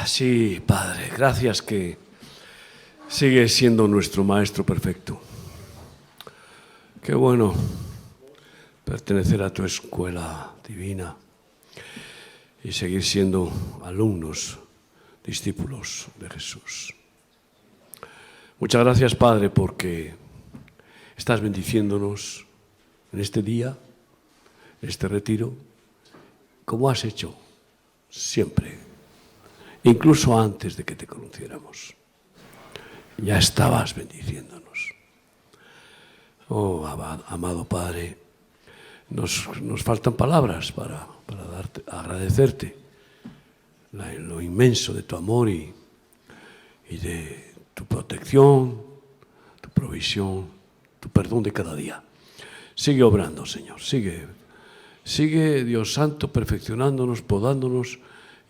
Sí, Padre, gracias que sigues siendo nuestro Maestro perfecto. Qué bueno pertenecer a tu escuela divina y seguir siendo alumnos, discípulos de Jesús. Muchas gracias, Padre, porque estás bendiciéndonos en este día, en este retiro, como has hecho siempre. Incluso antes de que te conociéramos, ya estabas bendiciéndonos. Oh, amado Padre, nos faltan palabras para agradecerte lo inmenso de tu amor y de tu protección, tu provisión, tu perdón de cada día. Sigue obrando, Señor, sigue, Dios Santo, perfeccionándonos, podándonos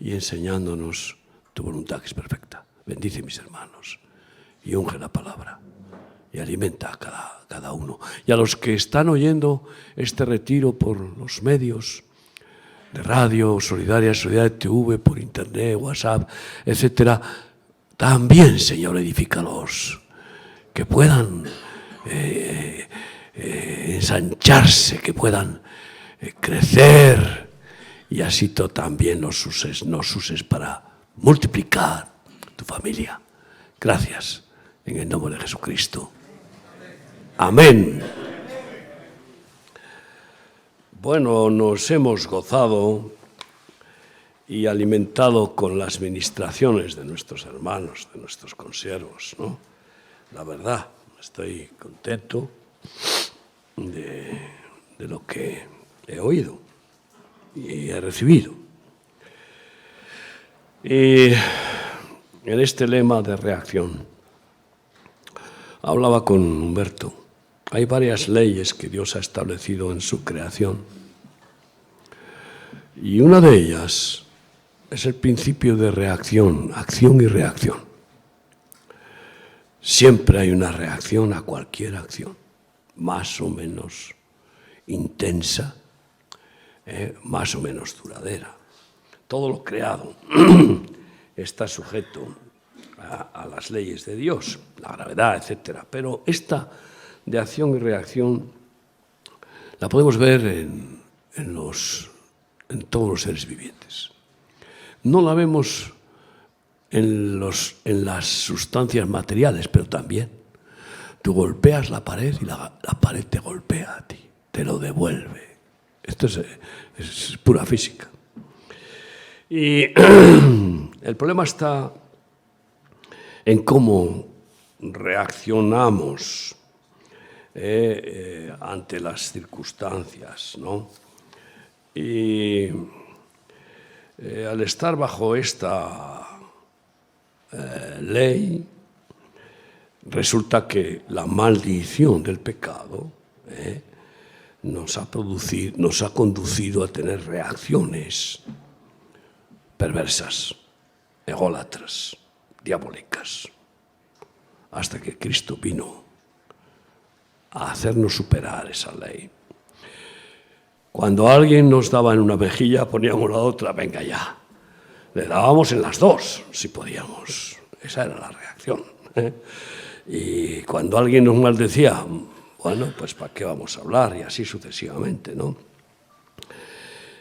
y enseñándonos tu voluntad que es perfecta. Bendice a mis hermanos y unge la palabra y alimenta a cada uno. Y a los que están oyendo este retiro por los medios de radio, Solidaria TV, por internet, WhatsApp, etcétera, también, Señor, edifícalos, que puedan ensancharse, que puedan crecer, y así tú también nos uses para multiplicar tu familia. Gracias, en el nombre de Jesucristo. Amén. Bueno, nos hemos gozado y alimentado con las ministraciones de nuestros hermanos, de nuestros consiervos, ¿no? La verdad, estoy contento de lo que he oído y he recibido. Y en este lema de reacción, hablaba con Humberto, hay varias leyes que Dios ha establecido en su creación. Y una de ellas es el principio de reacción, acción y reacción. Siempre hay una reacción a cualquier acción, más o menos intensa, más o menos duradera. Todo lo creado está sujeto a las leyes de Dios, la gravedad, etc. Pero esta de acción y reacción la podemos ver en todos los seres vivientes. No la vemos en las sustancias materiales, pero también. Tú golpeas la pared y la pared te golpea a ti, te lo devuelve. Esto es pura física. Y el problema está en cómo reaccionamos ante las circunstancias, ¿no? Y al estar bajo esta ley, resulta que la maldición del pecado nos ha conducido a tener reacciones perversas, ególatras, diabólicas, hasta que Cristo vino a hacernos superar esa ley. Cuando alguien nos daba en una mejilla, poníamos la otra, venga ya. Le dábamos en las dos, si podíamos. Esa era la reacción. Y cuando alguien nos maldecía, bueno, pues ¿para qué vamos a hablar? Y así sucesivamente, ¿no?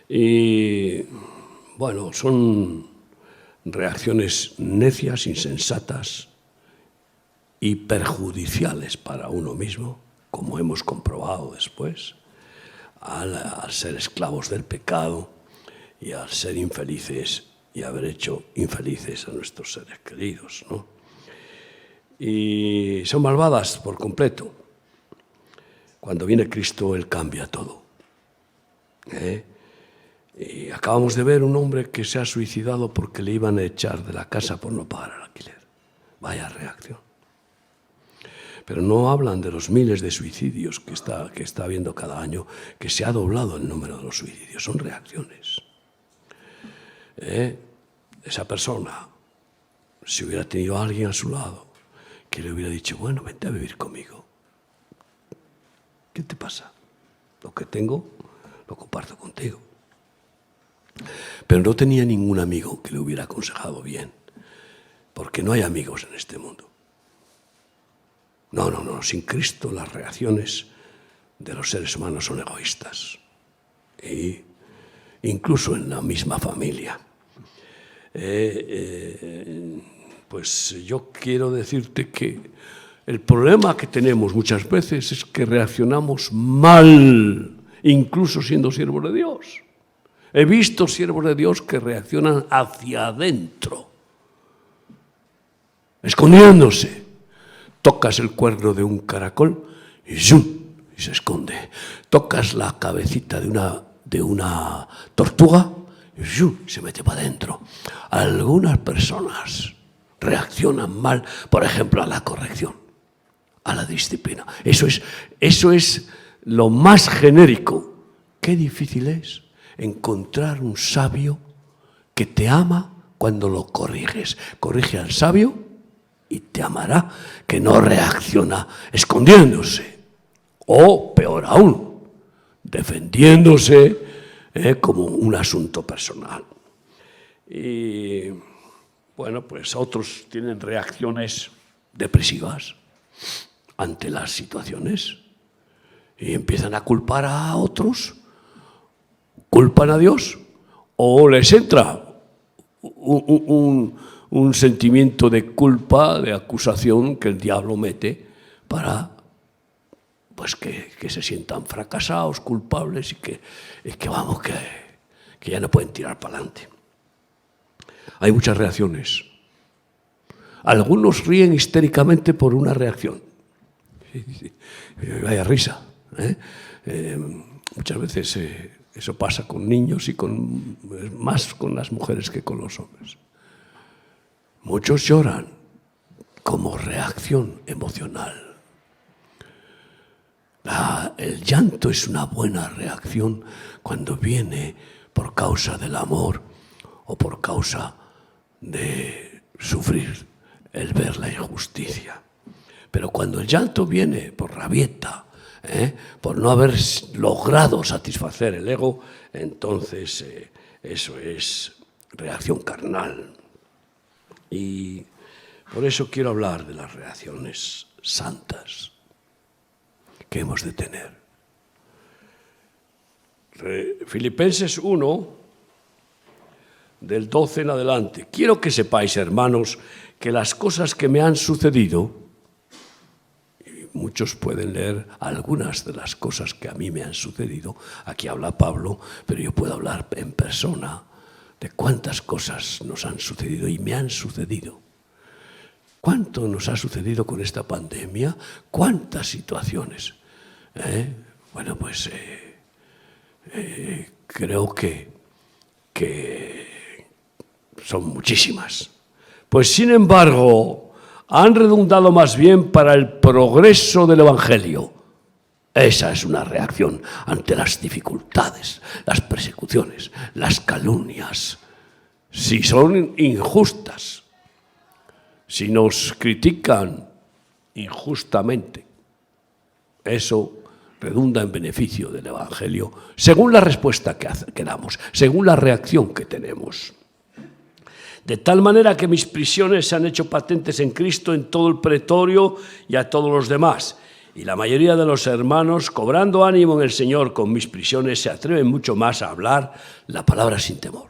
Y bueno, son reacciones necias, insensatas y perjudiciales para uno mismo, como hemos comprobado después, al ser esclavos del pecado y al ser infelices y haber hecho infelices a nuestros seres queridos, ¿no? Y son malvadas por completo. Cuando viene Cristo, Él cambia todo. Y acabamos de ver un hombre que se ha suicidado porque le iban a echar de la casa por no pagar el alquiler. Vaya reacción. Pero no hablan de los miles de suicidios que está habiendo cada año, que se ha doblado el número de los suicidios. Son reacciones. Esa persona, si hubiera tenido a alguien a su lado, que le hubiera dicho, bueno, vente a vivir conmigo. ¿Qué te pasa? Lo que tengo, lo comparto contigo. Pero no tenía ningún amigo que le hubiera aconsejado bien. porque no hay amigos en este mundo. No, sin Cristo las reacciones de los seres humanos son egoístas. Y incluso en la misma familia. Pues yo quiero decirte que el problema que tenemos muchas veces es que reaccionamos mal, incluso siendo siervos de Dios. He visto siervos de Dios que reaccionan hacia adentro, escondiéndose. Tocas el cuerno de un caracol y ¡zum!, y se esconde. Tocas la cabecita de una tortuga y ¡zum!, se mete para adentro. Algunas personas reaccionan mal, por ejemplo, a la corrección, a la disciplina. Eso es lo más genérico. Qué difícil es encontrar un sabio que te ama cuando lo corriges. Corrige al sabio y te amará, que no reacciona escondiéndose. O, peor aún, defendiéndose como un asunto personal. Y, bueno, pues otros tienen reacciones depresivas ante las situaciones y empiezan a culpar a otros, culpan a Dios, o les entra un sentimiento de culpa, de acusación que el diablo mete para pues que se sientan fracasados, culpables y que ya no pueden tirar para adelante. Hay muchas reacciones. Algunos ríen histéricamente por una reacción. Vaya risa. Muchas veces eso pasa con niños y más con las mujeres que con los hombres. Muchos lloran como reacción emocional. El llanto es una buena reacción cuando viene por causa del amor o por causa de sufrir el ver la injusticia. Pero cuando el llanto viene por rabieta, por no haber logrado satisfacer el ego, entonces eso es reacción carnal. Y por eso quiero hablar de las reacciones santas que hemos de tener. Filipenses 1, del 12 en adelante. Quiero que sepáis, hermanos, que las cosas que me han sucedido, y muchos pueden leer algunas de las cosas que a mí me han sucedido, aquí habla Pablo, pero yo puedo hablar en persona de cuántas cosas nos han sucedido y me han sucedido. ¿Cuánto nos ha sucedido con esta pandemia? ¿Cuántas situaciones? Bueno, pues creo que son muchísimas. Pues sin embargo, han redundado más bien para el progreso del Evangelio. Esa es una reacción ante las dificultades, las persecuciones, las calumnias. Si son injustas, si nos critican injustamente, eso redunda en beneficio del Evangelio, según la respuesta que damos, según la reacción que tenemos. De tal manera que mis prisiones se han hecho patentes en Cristo en todo el pretorio y a todos los demás. Y la mayoría de los hermanos, cobrando ánimo en el Señor con mis prisiones, se atreven mucho más a hablar la palabra sin temor.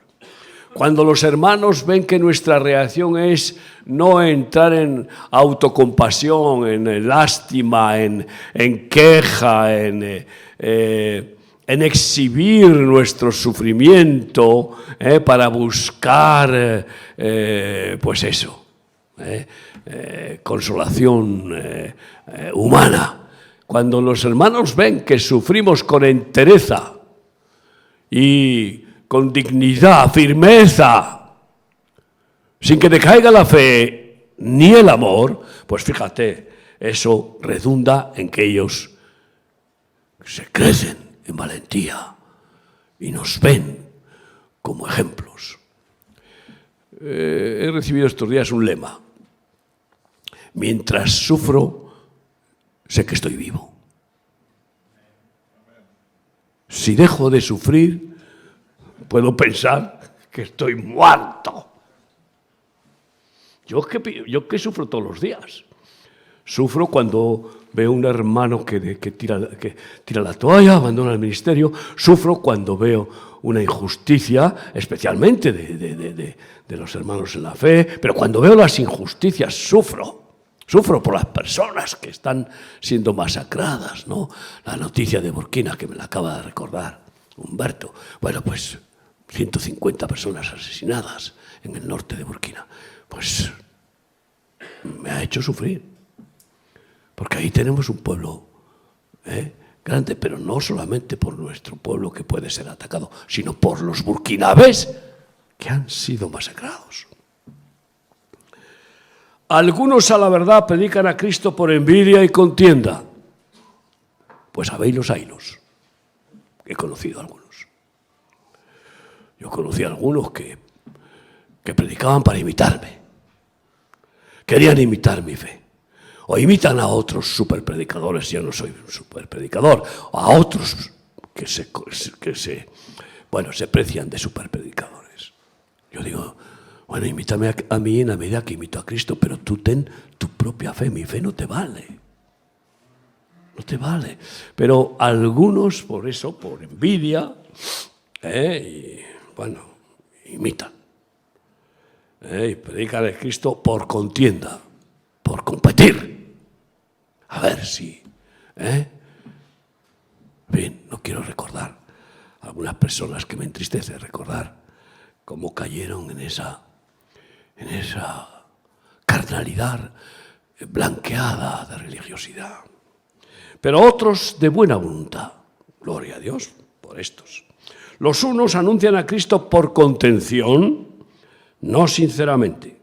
Cuando los hermanos ven que nuestra reacción es no entrar en autocompasión, en lástima, en queja, en exhibir nuestro sufrimiento para buscar, pues eso, consolación humana. Cuando los hermanos ven que sufrimos con entereza y con dignidad, firmeza, sin que decaiga la fe ni el amor, pues fíjate, eso redunda en que ellos se crecen en valentía y nos ven como ejemplos. He recibido estos días un lema: mientras sufro, sé que estoy vivo. Si dejo de sufrir, puedo pensar que estoy muerto. Yo que sufro todos los días. Sufro cuando veo un hermano que tira la toalla, abandona el ministerio. Sufro cuando veo una injusticia, especialmente de los hermanos en la fe. Pero cuando veo las injusticias, sufro. Sufro por las personas que están siendo masacradas, ¿no? La noticia de Burkina, que me la acaba de recordar Humberto. Bueno, pues 150 personas asesinadas en el norte de Burkina. Pues me ha hecho sufrir. Porque ahí tenemos un pueblo grande, pero no solamente por nuestro pueblo que puede ser atacado, sino por los burkinabés que han sido masacrados. Algunos, a la verdad, predican a Cristo por envidia y contienda. Pues habéis haylos. He conocido a algunos. Yo conocí a algunos que predicaban para imitarme. Querían imitar mi fe. O imitan a otros superpredicadores, yo no soy un superpredicador, o a otros que se precian de superpredicadores. Yo digo, bueno, imítame a mí en la medida que imito a Cristo, pero tú ten tu propia fe, mi fe no te vale. No te vale. Pero algunos, por eso, por envidia, imitan. Y predican a Cristo por contienda, por competir. A ver si, Bien, no quiero recordar a algunas personas que me entristece recordar cómo cayeron en esa carnalidad blanqueada de religiosidad. Pero otros de buena voluntad, gloria a Dios por estos. Los unos anuncian a Cristo por contención, no sinceramente.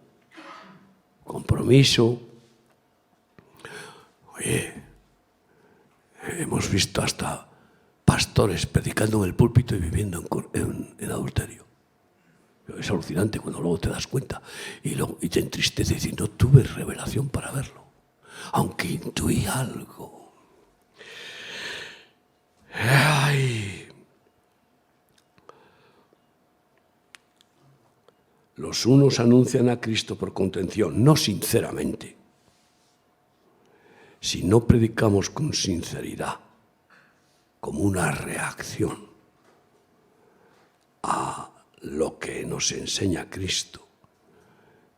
Compromiso. Oye, hemos visto hasta pastores predicando en el púlpito y viviendo en adulterio. Es alucinante cuando luego te das cuenta y te entristece decir, no tuve revelación para verlo, aunque intuí algo. Ay. Los unos anuncian a Cristo por contención, no sinceramente. Si no predicamos con sinceridad, como una reacción a lo que nos enseña Cristo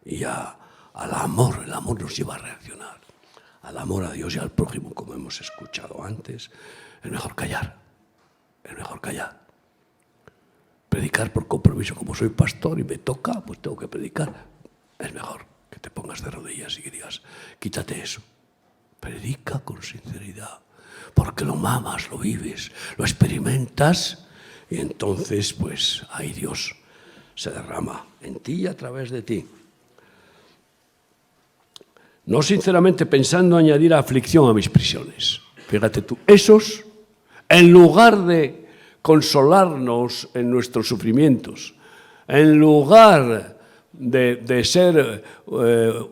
y al amor, el amor nos lleva a reaccionar, al amor a Dios y al prójimo, como hemos escuchado antes, es mejor callar, Predicar por compromiso, como soy pastor y me toca, pues tengo que predicar. Es mejor que te pongas de rodillas y que digas, quítate eso. Predica con sinceridad, porque lo mamas, lo vives, lo experimentas y entonces, pues, ahí Dios se derrama en ti y a través de ti. No sinceramente pensando añadir aflicción a mis prisiones. Fíjate tú, esos, en lugar de consolarnos en nuestros sufrimientos, en lugar de ser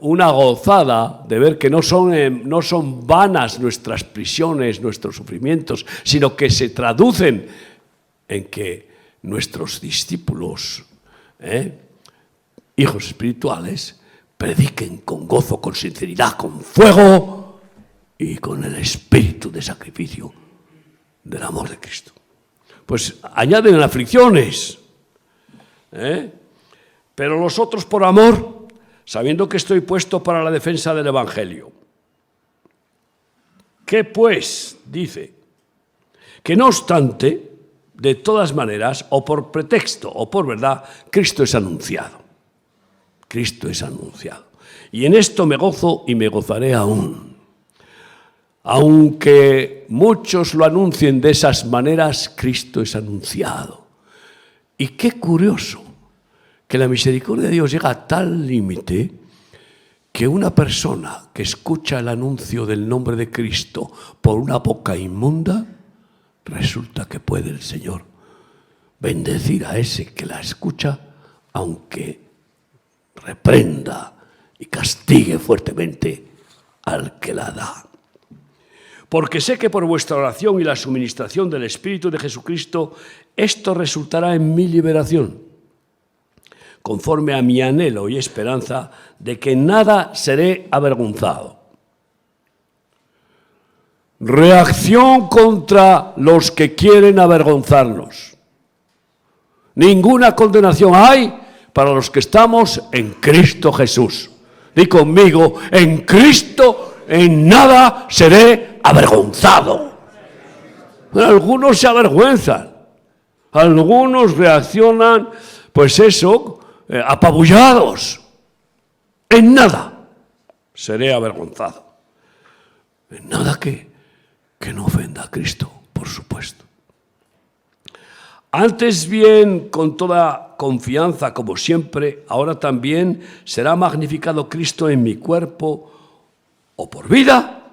una gozada, de ver que no son vanas nuestras prisiones, nuestros sufrimientos, sino que se traducen en que nuestros discípulos, hijos espirituales, prediquen con gozo, con sinceridad, con fuego y con el espíritu de sacrificio del amor de Cristo. Pues añaden aflicciones, pero los otros por amor, sabiendo que estoy puesto para la defensa del Evangelio. ¿Qué pues? Dice, que no obstante, de todas maneras, o por pretexto o por verdad, Cristo es anunciado. Cristo es anunciado. Y en esto me gozo y me gozaré aún. Aunque muchos lo anuncien de esas maneras, Cristo es anunciado. Y qué curioso que la misericordia de Dios llega a tal límite que una persona que escucha el anuncio del nombre de Cristo por una boca inmunda, resulta que puede el Señor bendecir a ese que la escucha, aunque reprenda y castigue fuertemente al que la da. Porque sé que por vuestra oración y la suministración del Espíritu de Jesucristo, esto resultará en mi liberación. conforme a mi anhelo y esperanza de que en nada seré avergonzado. Reacción contra los que quieren avergonzarnos. Ninguna condenación hay para los que estamos en Cristo Jesús. Di conmigo, en Cristo en nada seré avergonzado. Algunos se avergüenzan, algunos reaccionan, pues eso, apabullados. En nada seré avergonzado. En nada que no ofenda a Cristo, por supuesto. Antes bien, con toda confianza, como siempre, ahora también será magnificado Cristo en mi cuerpo, o por vida,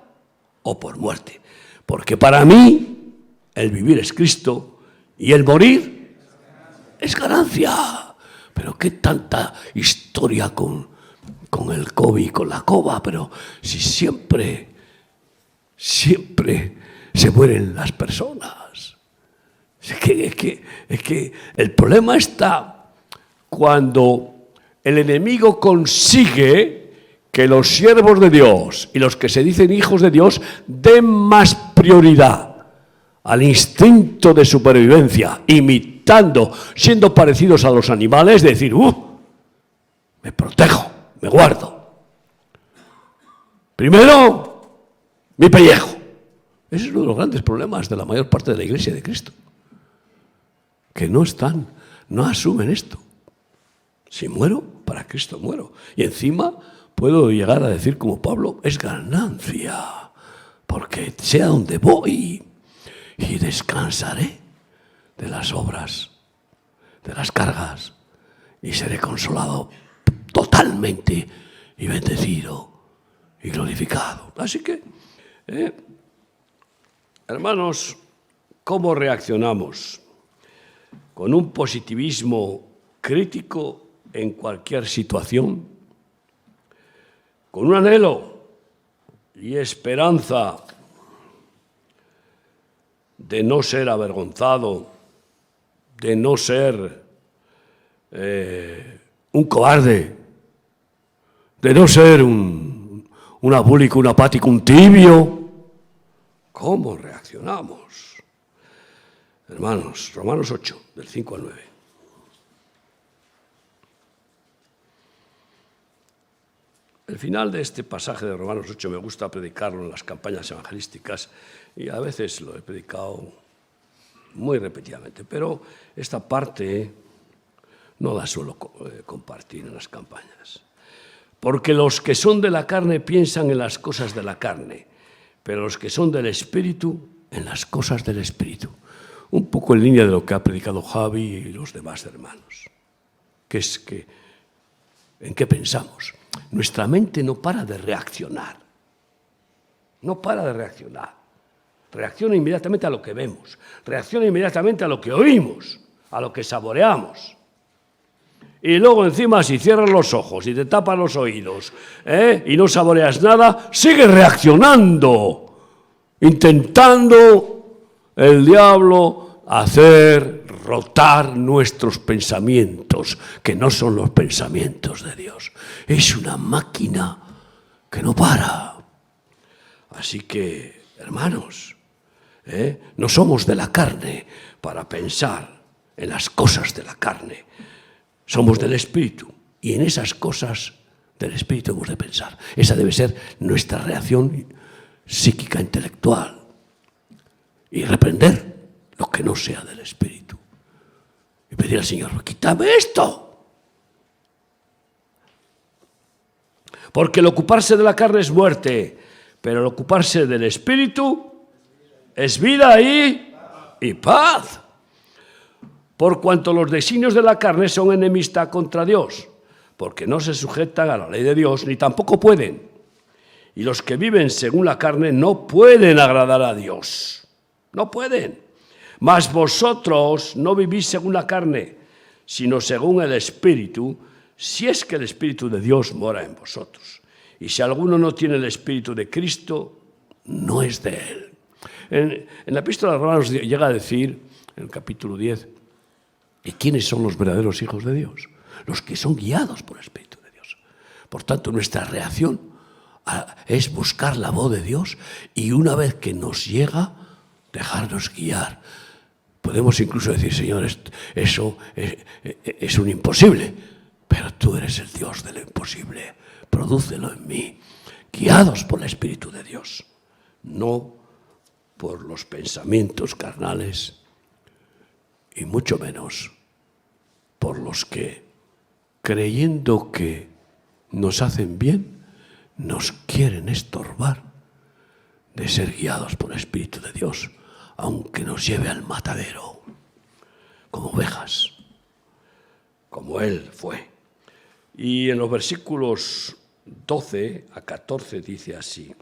o por muerte. Porque para mí, el vivir es Cristo, y el morir es ganancia. Pero qué tanta historia con el COVID y con la cova, pero si siempre se mueren las personas. Es que el problema está cuando el enemigo consigue que los siervos de Dios y los que se dicen hijos de Dios den más prioridad al instinto de supervivencia, imitando, siendo parecidos a los animales, decir, me protejo, me guardo. Primero, mi pellejo. Ese es uno de los grandes problemas de la mayor parte de la Iglesia de Cristo. Que no asumen esto. Si muero, para Cristo muero. Y encima puedo llegar a decir como Pablo, es ganancia, porque sé a dónde voy y descansaré de las obras, de las cargas, y seré consolado totalmente y bendecido y glorificado. Así que, hermanos, ¿cómo reaccionamos? Con un positivismo crítico en cualquier situación, con un anhelo y esperanza de no ser avergonzado, de no ser un cobarde, de no ser un abúlico, un apático, un tibio. ¿Cómo reaccionamos? Hermanos, Romanos 8, del 5 al 9. El final de este pasaje de Romanos 8 me gusta predicarlo en las campañas evangelísticas y a veces lo he predicado muy repetidamente, pero esta parte no la suelo compartir en las campañas. Porque los que son de la carne piensan en las cosas de la carne, pero los que son del Espíritu, en las cosas del Espíritu. Un poco en línea de lo que ha predicado Javi y los demás hermanos. ¿En qué pensamos? Nuestra mente no para de reaccionar. No para de reaccionar. Reacciona inmediatamente a lo que vemos. Reacciona inmediatamente a lo que oímos, a lo que saboreamos. Y luego encima si cierras los ojos y te tapas los oídos y no saboreas nada, sigues reaccionando, intentando el diablo hacer rotar nuestros pensamientos, que no son los pensamientos de Dios. Es una máquina que no para. Así que, hermanos, no somos de la carne para pensar en las cosas de la carne. Somos del Espíritu y en esas cosas del Espíritu hemos de pensar. Esa debe ser nuestra reacción psíquica, intelectual. Y reprender lo que no sea del Espíritu. Y pedir al Señor, quítame esto. Porque el ocuparse de la carne es muerte, pero el ocuparse del Espíritu es vida y paz. Por cuanto los designios de la carne son enemistad contra Dios, porque no se sujetan a la ley de Dios, ni tampoco pueden. Y los que viven según la carne no pueden agradar a Dios. No pueden. Mas vosotros no vivís según la carne, sino según el Espíritu, si es que el Espíritu de Dios mora en vosotros. Y si alguno no tiene el Espíritu de Cristo, no es de él. En la epístola de Romanos llega a decir, en el capítulo 10, ¿y quiénes son los verdaderos hijos de Dios? los que son guiados por el Espíritu de Dios. Por tanto, nuestra reacción es buscar la voz de Dios y una vez que nos llega, dejarnos guiar. Podemos incluso decir, Señor, eso es un imposible, pero tú eres el Dios de lo imposible. Prodúcelo en mí, guiados por el Espíritu de Dios, no por los pensamientos carnales y mucho menos por los que, creyendo que nos hacen bien, nos quieren estorbar de ser guiados por el Espíritu de Dios, aunque nos lleve al matadero, como ovejas, como Él fue. Y en los versículos 12 a 14 dice así,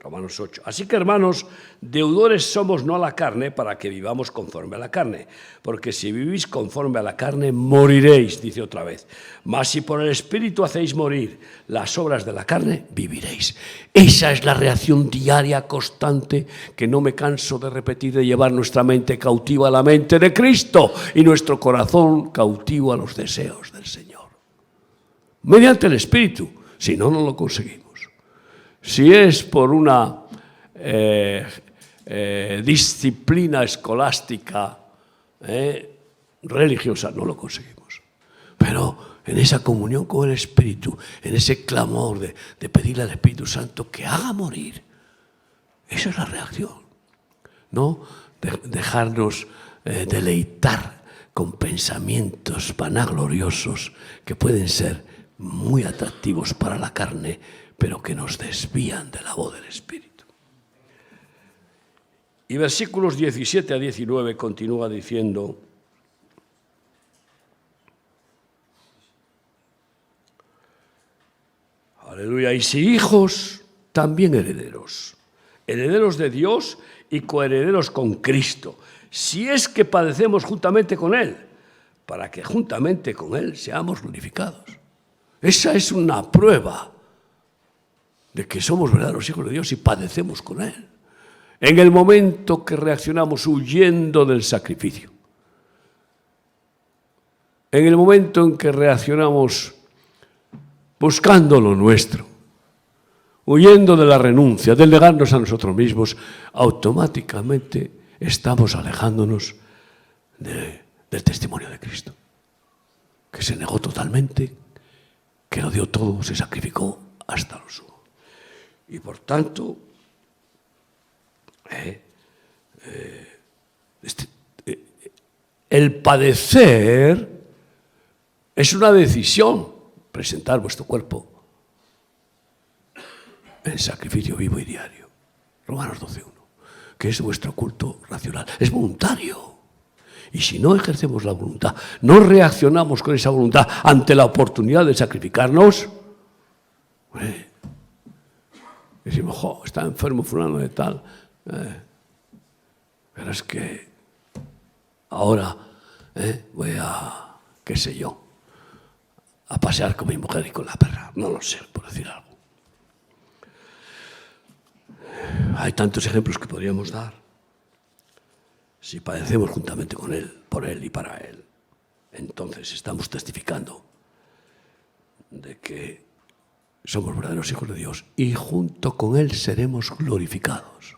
Romanos 8. Así que, hermanos, deudores somos no a la carne para que vivamos conforme a la carne. Porque si vivís conforme a la carne, moriréis, dice otra vez. Mas si por el Espíritu hacéis morir las obras de la carne, viviréis. Esa es la reacción diaria, constante, que no me canso de repetir, de llevar nuestra mente cautiva a la mente de Cristo y nuestro corazón cautivo a los deseos del Señor. Mediante el Espíritu, si no, no lo conseguimos. Si es por una disciplina escolástica religiosa, no lo conseguimos. Pero en esa comunión con el Espíritu, en ese clamor de pedirle al Espíritu Santo que haga morir, esa es la reacción. No dejarnos deleitar con pensamientos vanagloriosos que pueden ser muy atractivos para la carne, pero que nos desvían de la voz del Espíritu. Y versículos 17 a 19 continúa diciendo, aleluya, y si hijos, también herederos, herederos de Dios y coherederos con Cristo, si es que padecemos juntamente con Él, para que juntamente con Él seamos glorificados. Esa es una prueba de que somos verdaderos hijos de Dios y padecemos con Él. En el momento que reaccionamos huyendo del sacrificio, en el momento en que reaccionamos buscando lo nuestro, huyendo de la renuncia, del negarnos a nosotros mismos, automáticamente estamos alejándonos del testimonio de Cristo, que se negó totalmente, que lo dio todo, se sacrificó hasta lo sumo. Y por tanto, el padecer es una decisión, presentar vuestro cuerpo en sacrificio vivo y diario. Romanos 12:1, que es vuestro culto racional, es voluntario. Y si no ejercemos la voluntad, no reaccionamos con esa voluntad ante la oportunidad de sacrificarnos, decimos, está enfermo fulano de tal, pero es que ahora voy a, qué sé yo, a pasear con mi mujer y con la perra, no lo sé, por decir algo. Hay tantos ejemplos que podríamos dar. Si padecemos juntamente con Él, por Él y para Él, entonces estamos testificando de que somos verdaderos hijos de Dios y junto con Él seremos glorificados.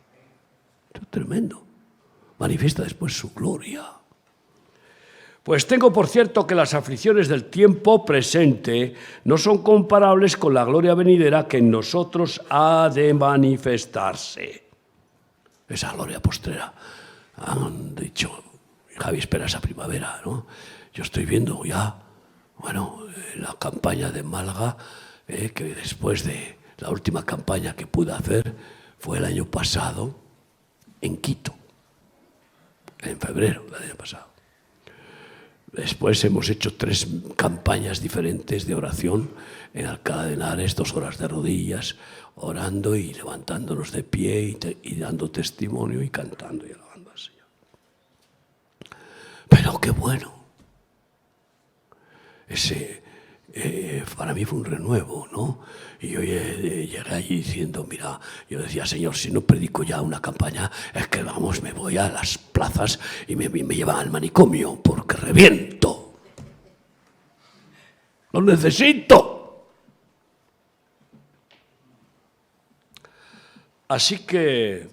Esto es tremendo. Manifiesta después su gloria. Pues tengo por cierto que las aflicciones del tiempo presente no son comparables con la gloria venidera que en nosotros ha de manifestarse. Esa gloria postrera. Han dicho, Javi, espera esa primavera, ¿no? Yo estoy viendo ya, bueno, la campaña de Málaga, que después de la última campaña que pude hacer fue el año pasado en Quito, en febrero del año pasado. Después hemos hecho 3 campañas diferentes de oración en Alcalá de Henares, 2 horas de rodillas, orando y levantándonos de pie y dando testimonio y cantando y alabando al Señor. Pero qué bueno. Ese para mí fue un renuevo, ¿no? Y yo llegué allí diciendo, mira, yo decía, Señor, si no predico ya una campaña, es que vamos, me voy a las plazas y me llevan al manicomio porque reviento. Lo necesito. Así que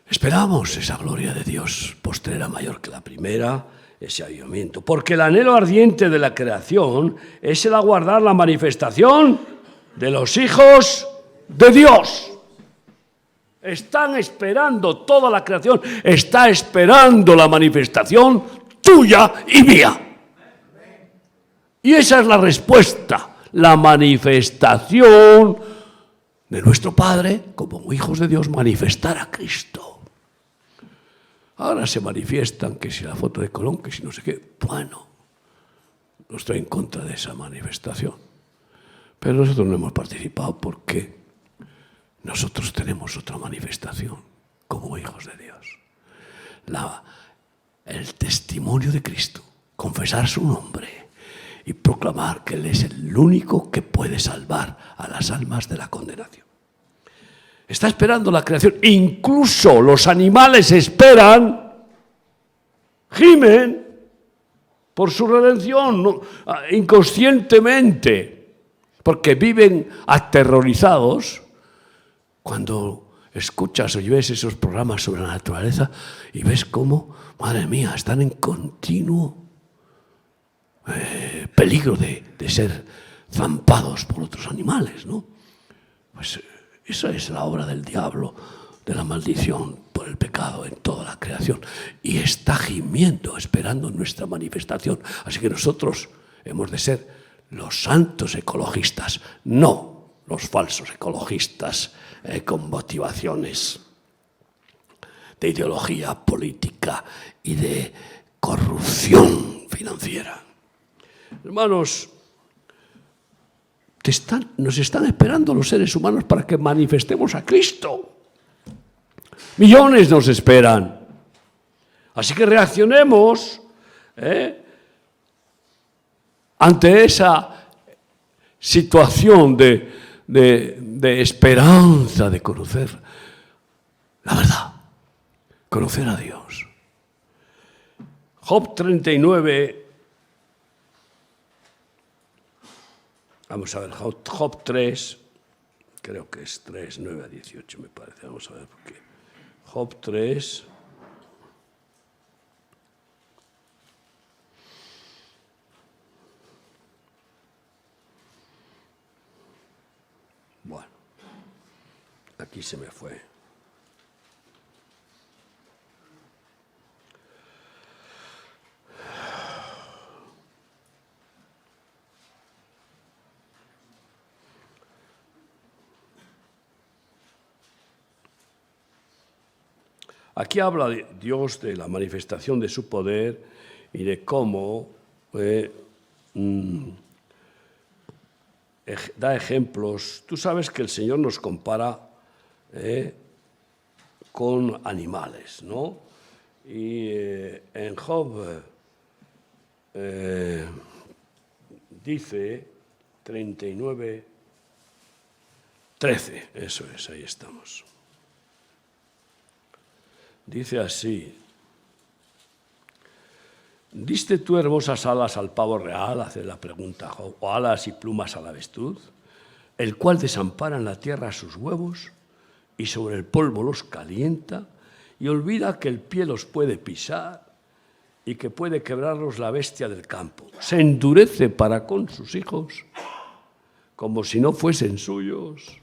esperamos esa gloria de Dios postrera mayor que la primera, ese avivamiento. Porque el anhelo ardiente de la creación es el aguardar la manifestación de los hijos de Dios. Están esperando, toda la creación está esperando la manifestación tuya y mía. Y esa es la respuesta, la manifestación de nuestro Padre como hijos de Dios, manifestar a Cristo. Ahora se manifiestan que si la foto de Colón, que si no sé qué. Bueno, no estoy en contra de esa manifestación. Pero nosotros no hemos participado porque nosotros tenemos otra manifestación como hijos de Dios. El testimonio de Cristo, confesar su nombre y proclamar que Él es el único que puede salvar a las almas de la condenación. Está esperando la creación. Incluso los animales esperan, gimen por su redención, inconscientemente, porque viven aterrorizados. Cuando escuchas o ves esos programas sobre la naturaleza y ves cómo, madre mía, están en continuo peligro de ser zampados por otros animales, ¿no? Pues esa es la obra del diablo, de la maldición por el pecado en toda la creación. Y está gimiendo, esperando nuestra manifestación. Así que nosotros hemos de ser los santos ecologistas, no los falsos ecologistas con motivaciones de ideología política y de corrupción financiera. Hermanos, nos están esperando los seres humanos para que manifestemos a Cristo. Millones nos esperan. Así que reaccionemos ante esa situación de esperanza de conocer la verdad, conocer a Dios. Job 39, vamos a ver, Job 3, creo que es 3, 9 a 18 me parece, vamos a ver por qué. Job 3, bueno, aquí se me fue. Aquí habla Dios de la manifestación de su poder y de cómo da ejemplos. Tú sabes que el Señor nos compara con animales, ¿no? Y en Job dice 39, 13, eso es, ahí estamos. Dice así: ¿diste tú hermosas alas al pavo real? Hace la pregunta Job. ¿O alas y plumas al avestruz? El cual desampara en la tierra sus huevos y sobre el polvo los calienta y olvida que el pie los puede pisar y que puede quebrarlos la bestia del campo. Se endurece para con sus hijos como si no fuesen suyos,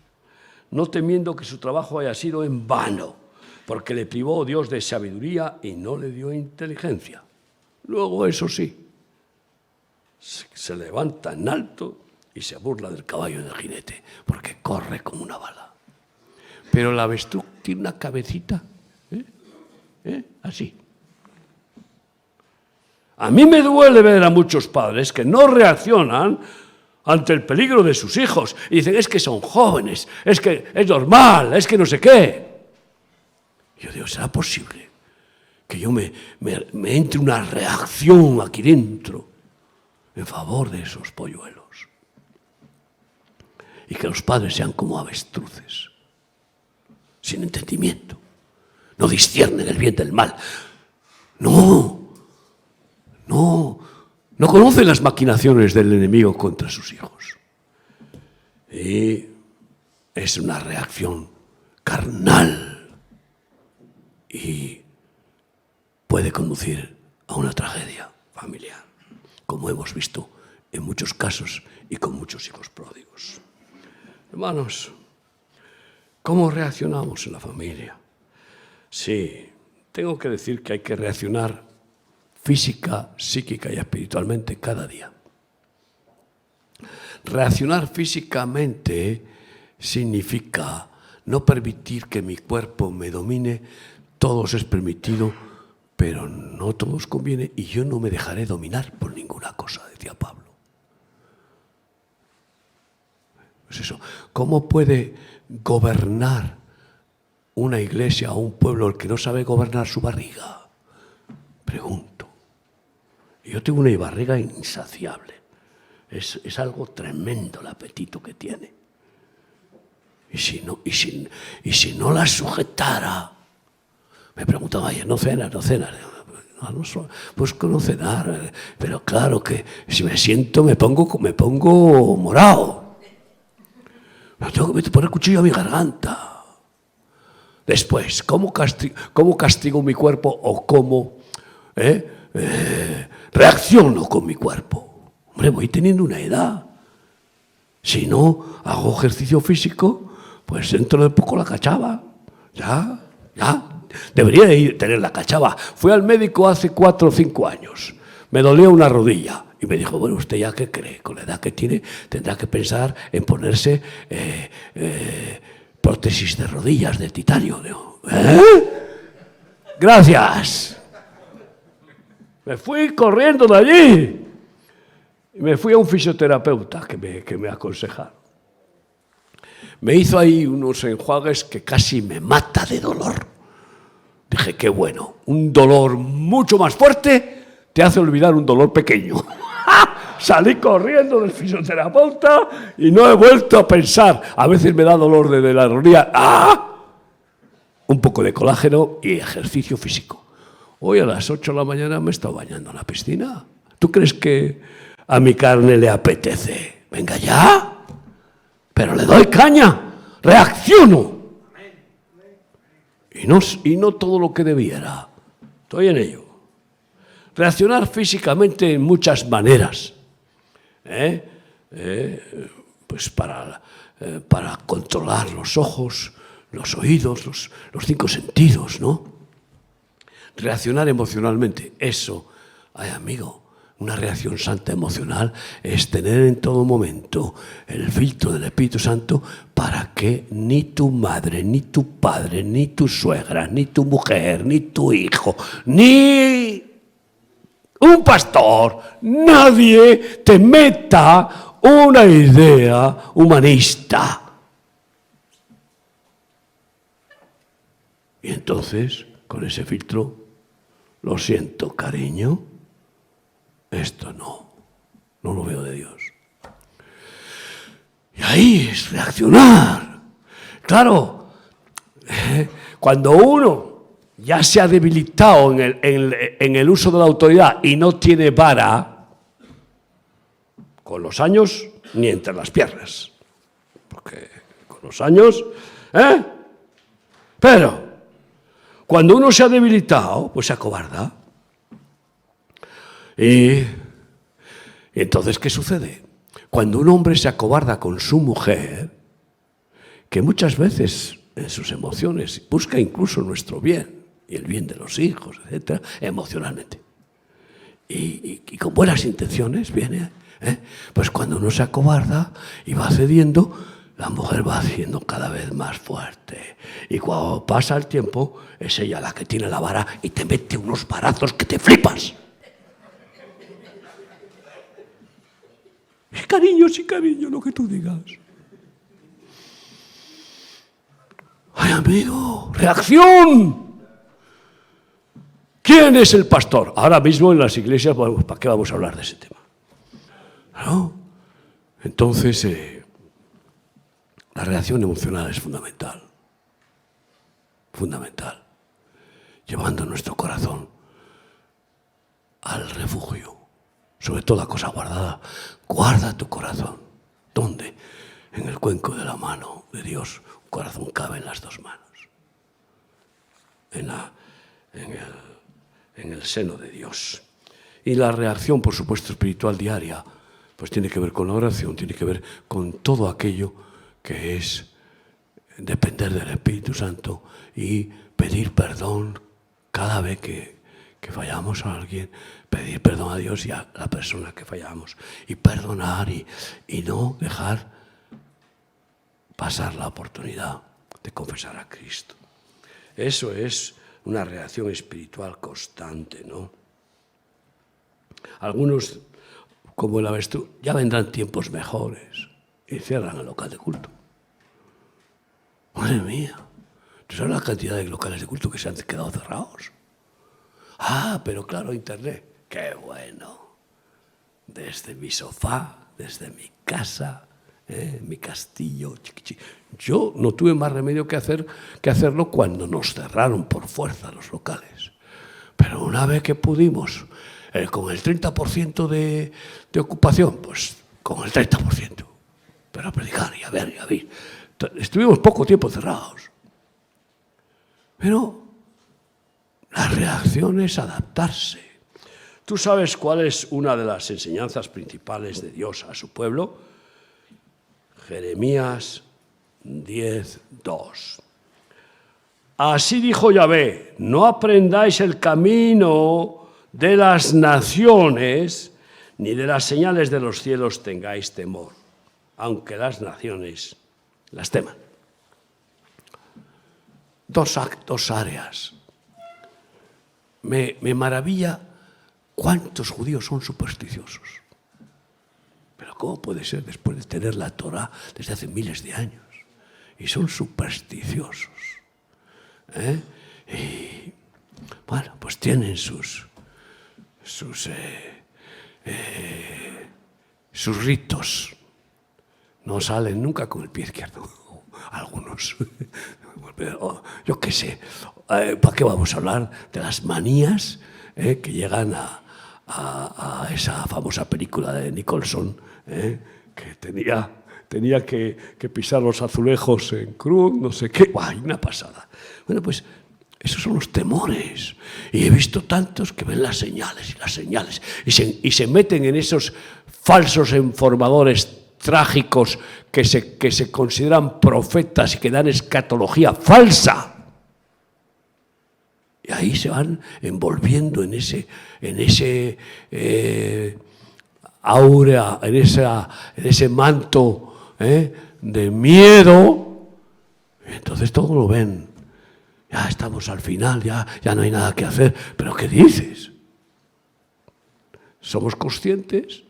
no temiendo que su trabajo haya sido en vano, porque le privó Dios de sabiduría y no le dio inteligencia. Luego, eso sí, se levanta en alto y se burla del caballo y del jinete, porque corre como una bala. Pero el avestruz tiene una cabecita, así. A mí me duele ver a muchos padres que no reaccionan ante el peligro de sus hijos y dicen, es que son jóvenes, es que es normal, es que no sé qué. Yo digo, ¿será posible que yo me entre una reacción aquí dentro en favor de esos polluelos? Y que los padres sean como avestruces, sin entendimiento. No disciernen el bien del mal. No. No conocen las maquinaciones del enemigo contra sus hijos. Y es una reacción carnal y puede conducir a una tragedia familiar, como hemos visto en muchos casos y con muchos hijos pródigos. Hermanos, ¿cómo reaccionamos en la familia? Sí, tengo que decir que hay que reaccionar física, psíquica y espiritualmente cada día. Reaccionar físicamente significa no permitir que mi cuerpo me domine. Todo es permitido, pero no todo os conviene, y yo no me dejaré dominar por ninguna cosa, decía Pablo. Pues eso, ¿cómo puede gobernar una iglesia o un pueblo el que no sabe gobernar su barriga? Pregunto. Yo tengo una barriga insaciable. Es algo tremendo el apetito que tiene. Y si no la sujetara, me preguntaban, oye, ¿no cenas? ¿No cenas? Pues no cenar, pero claro que si me siento me pongo morado. Me tengo que poner cuchillo a mi garganta. Después, ¿cómo castigo mi cuerpo o cómo reacciono con mi cuerpo? Hombre, voy teniendo una edad. Si no hago ejercicio físico, pues dentro de poco la cachava. Ya. Debería tener la cachava. Fui al médico hace 4 o 5 años. Me dolía una rodilla. Y me dijo, bueno, ¿usted ya qué cree? Con la edad que tiene, tendrá que pensar en ponerse prótesis de rodillas de titanio. Digo, Gracias. Me fui corriendo de allí. Y me fui a un fisioterapeuta que me aconsejaba. Me hizo ahí unos enjuagues que casi me mata de dolor. Dije, qué bueno, un dolor mucho más fuerte te hace olvidar un dolor pequeño. Salí corriendo del fisioterapeuta y no he vuelto a pensar. A veces me da dolor desde la rodilla. Un poco de colágeno y ejercicio físico. Hoy a las 8 de la mañana me he estado bañando en la piscina. ¿Tú crees que a mi carne le apetece? Venga ya. Pero le doy caña. Reacciono. Y no todo lo que debiera. Estoy en ello. Reaccionar físicamente en muchas maneras. Pues para controlar los ojos, los oídos, los 5 sentidos, ¿no? Reaccionar emocionalmente. Eso, ay amigo, una reacción santa emocional es tener en todo momento el filtro del Espíritu Santo para que ni tu madre, ni tu padre, ni tu suegra, ni tu mujer, ni tu hijo, ni un pastor, nadie te meta una idea humanista. Y entonces, con ese filtro, lo siento, cariño, esto no lo veo de Dios. Y ahí es reaccionar. Claro, cuando uno ya se ha debilitado en el uso de la autoridad y no tiene vara, con los años, ni entre las piernas. Porque con los años, Pero, cuando uno se ha debilitado, pues se acobarda. Y entonces, ¿qué sucede? Cuando un hombre se acobarda con su mujer, que muchas veces en sus emociones busca incluso nuestro bien y el bien de los hijos, etcétera, emocionalmente, y con buenas intenciones viene, pues cuando uno se acobarda y va cediendo, la mujer va haciendo cada vez más fuerte. Y cuando pasa el tiempo, es ella la que tiene la vara y te mete unos varazos que te flipas. Sí, cariño, lo que tú digas. ¡Ay, amigo! ¡Reacción! ¿Quién es el pastor? Ahora mismo en las iglesias, ¿para qué vamos a hablar de ese tema? ¿No? Entonces, la reacción emocional es fundamental. Fundamental. Llevando nuestro corazón al refugio sobre toda cosa guardada, guarda tu corazón. ¿Dónde? En el cuenco de la mano de Dios. Un corazón cabe en las dos manos. En el seno de Dios. Y la reacción, por supuesto, espiritual diaria, pues tiene que ver con la oración, tiene que ver con todo aquello que es depender del Espíritu Santo y pedir perdón cada vez que fallamos a alguien, pedir perdón a Dios y a la persona que fallamos, y perdonar y no dejar pasar la oportunidad de confesar a Cristo. Eso es una reacción espiritual constante, ¿no? Algunos, como el avestruz, ya vendrán tiempos mejores y cierran el local de culto. Madre mía, ¿tú sabes la cantidad de locales de culto que se han quedado cerrados? Ah, pero claro, Internet. ¡Qué bueno! Desde mi sofá, desde mi casa, mi castillo. Yo no tuve más remedio que hacerlo cuando nos cerraron por fuerza los locales. Pero una vez que pudimos, con el 30% de ocupación, pues con el 30%. Pero a predicar y a ver, y a ver. Estuvimos poco tiempo cerrados. Pero la reacción es adaptarse. ¿Tú sabes cuál es una de las enseñanzas principales de Dios a su pueblo? Jeremías 10:2. Así dijo Yahvé, no aprendáis el camino de las naciones, ni de las señales de los cielos tengáis temor, aunque las naciones las teman. Dos áreas. Me maravilla cuántos judíos son supersticiosos. Pero ¿cómo puede ser después de tener la Torá desde hace miles de años? Y son supersticiosos. Y bueno, pues tienen sus ritos. No salen nunca con el pie izquierdo. Algunos. Pero, yo qué sé. ¿Para qué vamos a hablar de las manías que llegan a esa famosa película de Nicholson, que tenía que pisar los azulejos en cruz, no sé qué? ¡Ay, una pasada! Bueno, pues esos son los temores. Y he visto tantos que ven las señales y las señales y se meten en esos falsos informadores trágicos que se consideran profetas y que dan escatología falsa. Y ahí se van envolviendo en ese áurea, en ese manto de miedo. Y entonces todo lo ven. Ya estamos al final, ya no hay nada que hacer. ¿Pero qué dices? Somos conscientes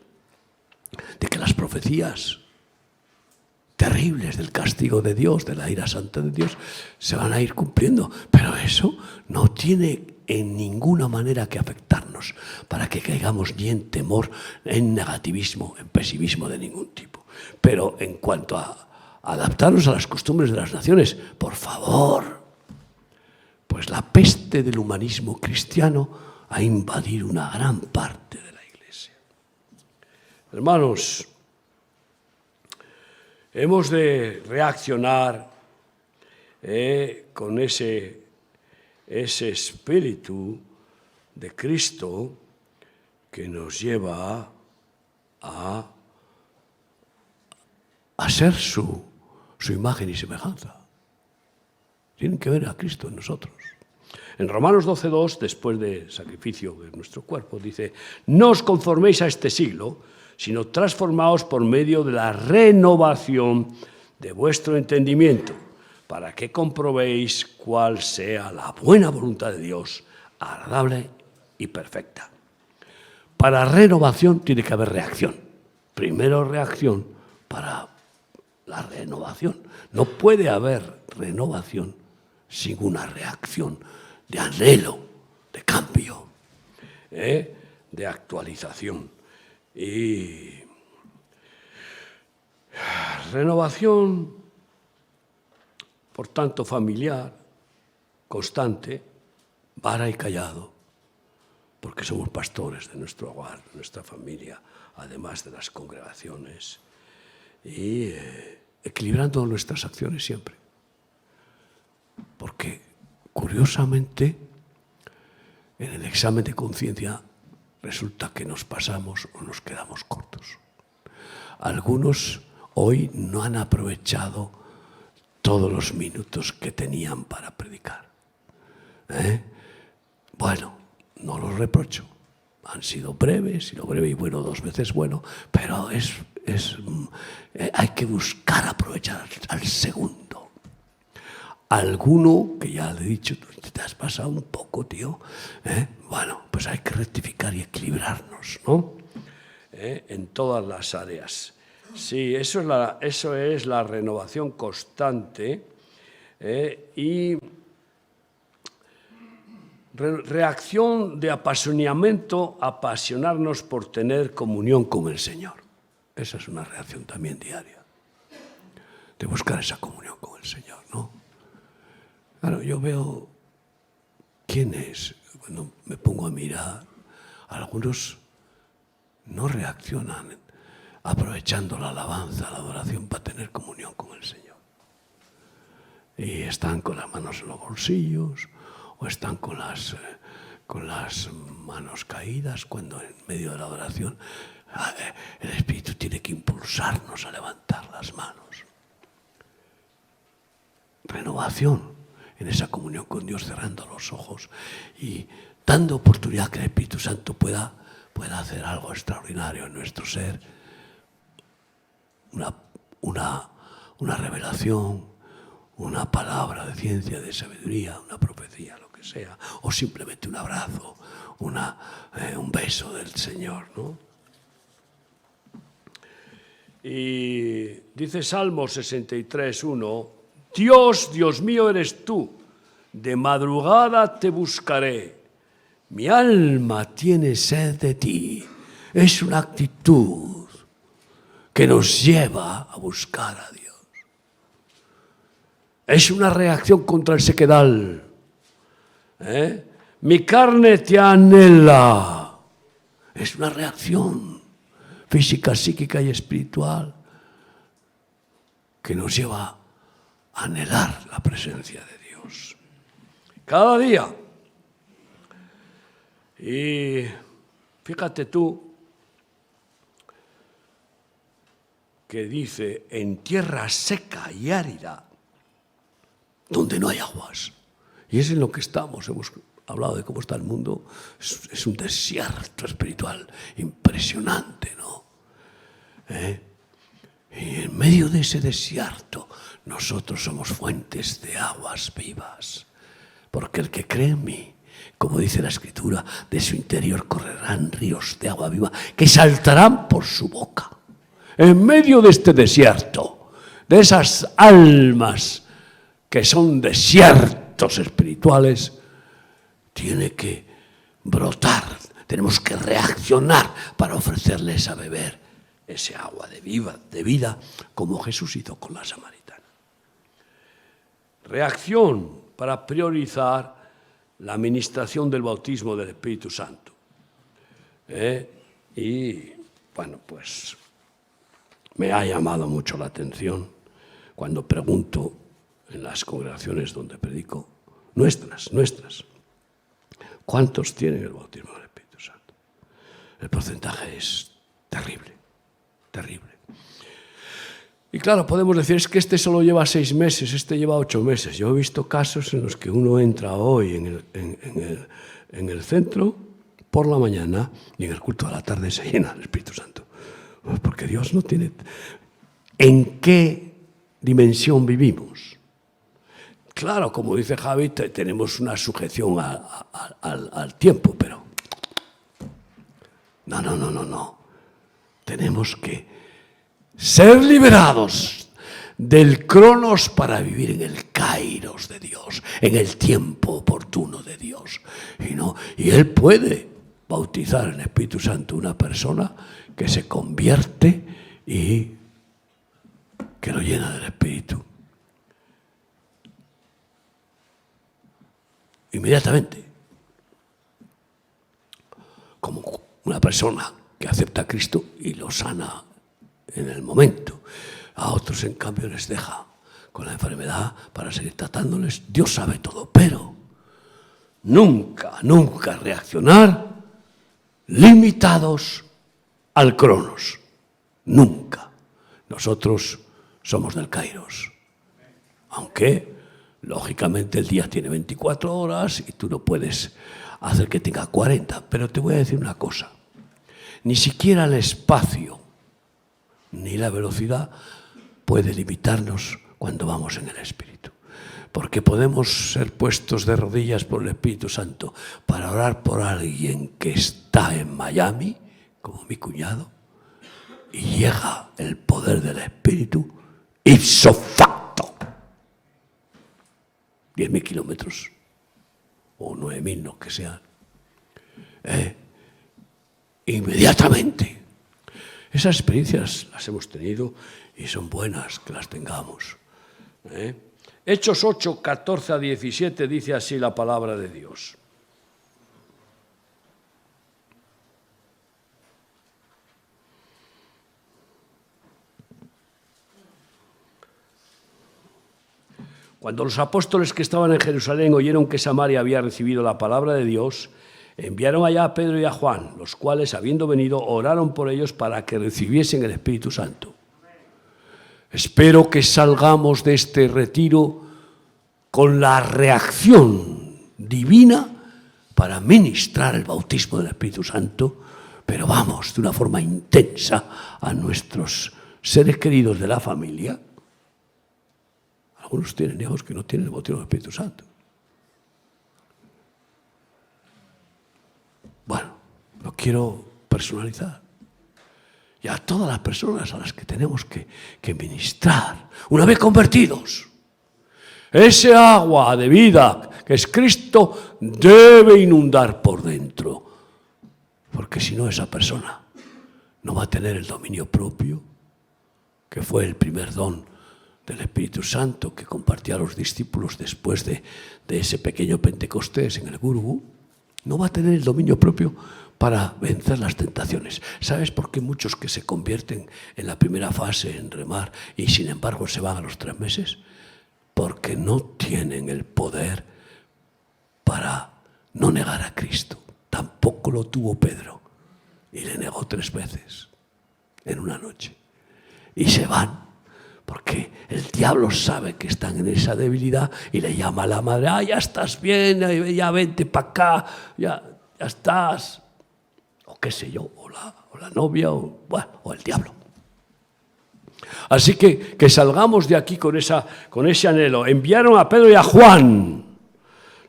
de que las profecías terribles del castigo de Dios, de la ira santa de Dios, se van a ir cumpliendo. Pero eso no tiene en ninguna manera que afectarnos para que caigamos ni en temor, en negativismo, en pesimismo de ningún tipo. Pero en cuanto a adaptarnos a las costumbres de las naciones, por favor, pues la peste del humanismo cristiano ha invadido una gran parte de la Iglesia. Hermanos, hemos de reaccionar con ese espíritu de Cristo que nos lleva a ser su imagen y semejanza. Tienen que ver a Cristo en nosotros. En Romanos 12:2, después del sacrificio de nuestro cuerpo, dice: no os conforméis a este siglo, sino transformaos por medio de la renovación de vuestro entendimiento, para que comprobéis cuál sea la buena voluntad de Dios, agradable y perfecta. Para renovación tiene que haber reacción. Primero reacción para la renovación. No puede haber renovación sin una reacción de anhelo, de cambio, de actualización. Y renovación, por tanto, familiar, constante, vara y callado, porque somos pastores de nuestro hogar, de nuestra familia, además de las congregaciones, y equilibrando nuestras acciones siempre. Porque, curiosamente, en el examen de conciencia resulta que nos pasamos o nos quedamos cortos. Algunos hoy no han aprovechado todos los minutos que tenían para predicar. Bueno, no los reprocho. Han sido breves, y lo breve y bueno 2 veces bueno, pero hay que buscar aprovechar al segundo. Alguno, que ya le he dicho, te has pasado un poco, tío. Bueno, pues hay que rectificar y equilibrarnos, ¿no? En todas las áreas. Sí, eso es la renovación constante y reacción de apasionamiento, apasionarnos por tener comunión con el Señor. Esa es una reacción también diaria, de buscar esa comunión con el Señor, ¿no? Claro, yo veo quién es, cuando me pongo a mirar, algunos no reaccionan aprovechando la alabanza, la adoración para tener comunión con el Señor. Y están con las manos en los bolsillos, o están con las manos caídas, cuando en medio de la adoración el Espíritu tiene que impulsarnos a levantar las manos. Renovación en esa comunión con Dios, cerrando los ojos y dando oportunidad que el Espíritu Santo pueda hacer algo extraordinario en nuestro ser, una revelación, una palabra de ciencia, de sabiduría, una profecía, lo que sea, o simplemente un abrazo, un beso del Señor, ¿no? Y dice Salmo 63:1, Dios, Dios mío eres tú, de madrugada te buscaré, mi alma tiene sed de ti. Es una actitud que nos lleva a buscar a Dios. Es una reacción contra el sequedal. Mi carne te anhela. Es una reacción física, psíquica y espiritual que nos lleva a anhelar la presencia de Dios. Cada día. Y fíjate tú que dice, en tierra seca y árida, donde no hay aguas. Y es en lo que estamos. Hemos hablado de cómo está el mundo. Es un desierto espiritual impresionante, ¿no? Y en medio de ese desierto, nosotros somos fuentes de aguas vivas. Porque el que cree en mí, como dice la Escritura, de su interior correrán ríos de agua viva que saltarán por su boca. En medio de este desierto, de esas almas que son desiertos espirituales, tiene que brotar, tenemos que reaccionar para ofrecerles a beber ese agua de vida, como Jesús hizo con la samaritana. Reacción para priorizar la administración del bautismo del Espíritu Santo. Y, bueno, pues me ha llamado mucho la atención cuando pregunto en las congregaciones donde predico, nuestras, ¿cuántos tienen el bautismo del Espíritu Santo? El porcentaje es terrible, terrible. Y claro, podemos decir, es que este solo lleva 6 meses, este lleva 8 meses. Yo he visto casos en los que uno entra hoy en el centro por la mañana y en el culto de la tarde se llena el Espíritu Santo. Porque Dios no tiene... ¿En qué dimensión vivimos? Claro, como dice Javi, tenemos una sujeción al tiempo, pero... No. Tenemos que ser liberados del cronos para vivir en el kairos de Dios, en el tiempo oportuno de Dios. Y Él puede bautizar en Espíritu Santo una persona que se convierte y que lo llena del Espíritu. Inmediatamente. una persona que acepta a Cristo y lo sana en el momento. A otros, en cambio, les deja con la enfermedad para seguir tratándoles. Dios sabe todo, pero nunca reaccionar limitados al cronos. Nunca. Nosotros somos del kairos. Aunque, lógicamente, el día tiene 24 horas y tú no puedes hacer que tenga 40. Pero te voy a decir una cosa. Ni siquiera el espacio ni la velocidad puede limitarnos cuando vamos en el Espíritu. Porque podemos ser puestos de rodillas por el Espíritu Santo para orar por alguien que está en Miami, como mi cuñado, y llega el poder del Espíritu ipso facto. 10.000 kilómetros o 9.000, lo que sean. Inmediatamente. Esas experiencias las hemos tenido y son buenas que las tengamos. Hechos 8, 14 a 17 dice así la palabra de Dios. Cuando los apóstoles que estaban en Jerusalén oyeron que Samaria había recibido la palabra de Dios, enviaron allá a Pedro y a Juan, los cuales, habiendo venido, oraron por ellos para que recibiesen el Espíritu Santo. Espero que salgamos de este retiro con la reacción divina para ministrar el bautismo del Espíritu Santo, pero vamos, de una forma intensa a nuestros seres queridos de la familia. Algunos tienen hijos que no tienen el bautismo del Espíritu Santo. Bueno, lo quiero personalizar. Y a todas las personas a las que tenemos que ministrar, una vez convertidos, ese agua de vida que es Cristo debe inundar por dentro. Porque si no, esa persona no va a tener el dominio propio, que fue el primer don del Espíritu Santo que compartía a los discípulos después de ese pequeño Pentecostés en el Gurugú. No va a tener el dominio propio para vencer las tentaciones. ¿Sabes por qué muchos que se convierten en la primera fase en remar y sin embargo se van a los 3 meses? Porque no tienen el poder para no negar a Cristo. Tampoco lo tuvo Pedro y le negó 3 veces en una noche. Y se van. Porque el diablo sabe que están en esa debilidad y le llama a la madre, ya estás bien, ya vente para acá, ya estás. O qué sé yo, o la novia, o el diablo. Así que salgamos de aquí con ese anhelo. Enviaron a Pedro y a Juan,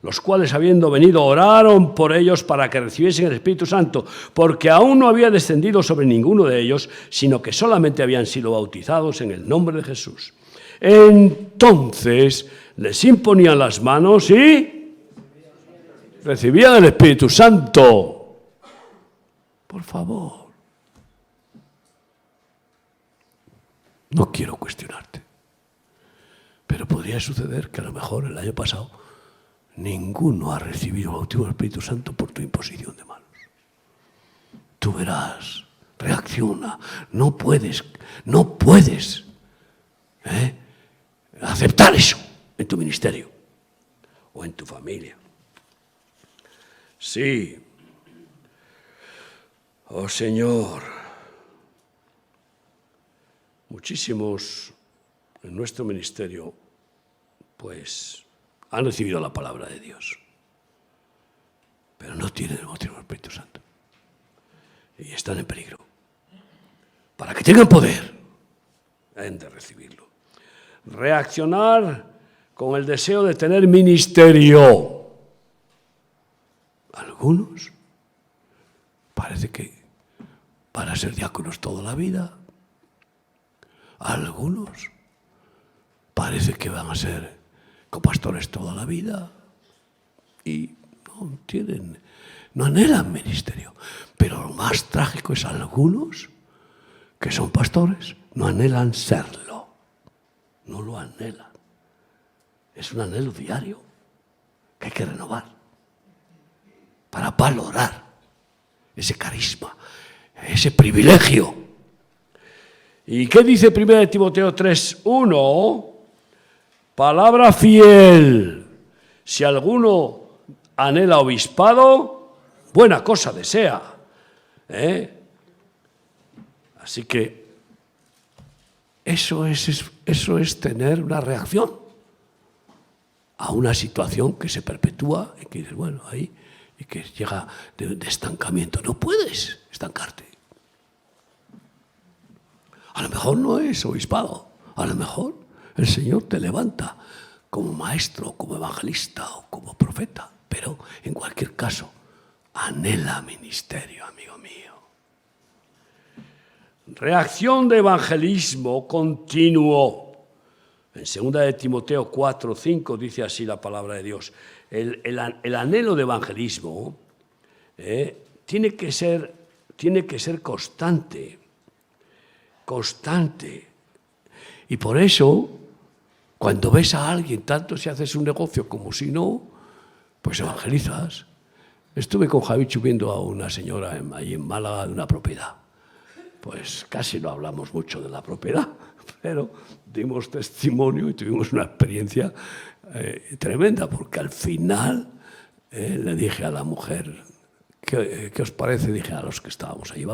los cuales, habiendo venido, oraron por ellos para que recibiesen el Espíritu Santo, porque aún no había descendido sobre ninguno de ellos, sino que solamente habían sido bautizados en el nombre de Jesús. Entonces les imponían las manos y recibían el Espíritu Santo. Por favor. No quiero cuestionarte, pero podría suceder que a lo mejor el año pasado ninguno ha recibido el bautismo del Espíritu Santo por tu imposición de manos. Tú verás, reacciona. No puedes aceptar eso en tu ministerio o en tu familia. Sí. Oh Señor, muchísimos en nuestro ministerio, pues, han recibido la palabra de Dios, pero no tienen el bautismo del Espíritu Santo y están en peligro. Para que tengan poder, han de recibirlo. Reaccionar con el deseo de tener ministerio. Algunos parece que van a ser diáconos toda la vida. Algunos parece que van a ser copastores toda la vida y no anhelan ministerio. Pero lo más trágico es algunos que son pastores, no anhelan serlo. No lo anhelan. Es un anhelo diario que hay que renovar para valorar ese carisma, ese privilegio. ¿Y qué dice 1 Timoteo 3:1? Palabra fiel. Si alguno anhela obispado, buena cosa desea. Así que eso es tener una reacción a una situación que se perpetúa y que dices, bueno, ahí, y que llega de estancamiento. No puedes estancarte. A lo mejor no es obispado, a lo mejor el Señor te levanta como maestro, como evangelista o como profeta, pero en cualquier caso, anhela ministerio, amigo mío. Reacción de evangelismo continuo. En 2 Timoteo 4:5 dice así la palabra de Dios. El anhelo de evangelismo tiene que ser constante. Y por eso, cuando ves a alguien, tanto si haces un negocio como si no, pues evangelizas. Estuve con Javichu viendo a una señora ahí en Málaga de una propiedad. Pues casi no hablamos mucho de la propiedad, pero dimos testimonio y tuvimos una experiencia tremenda, porque al final le dije a la mujer, ¿qué os parece? Dije a los que estábamos allí,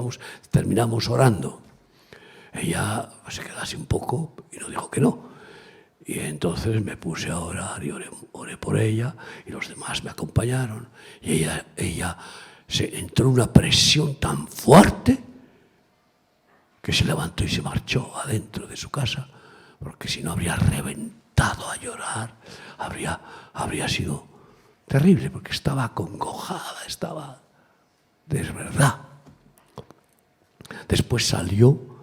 terminamos orando. Ella se quedó así un poco y nos dijo que no. Y entonces me puse a orar y oré por ella y los demás me acompañaron. Y ella se entró en una presión tan fuerte que se levantó y se marchó adentro de su casa, porque si no habría reventado a llorar, habría sido terrible, porque estaba acongojada, estaba desverdad. Después salió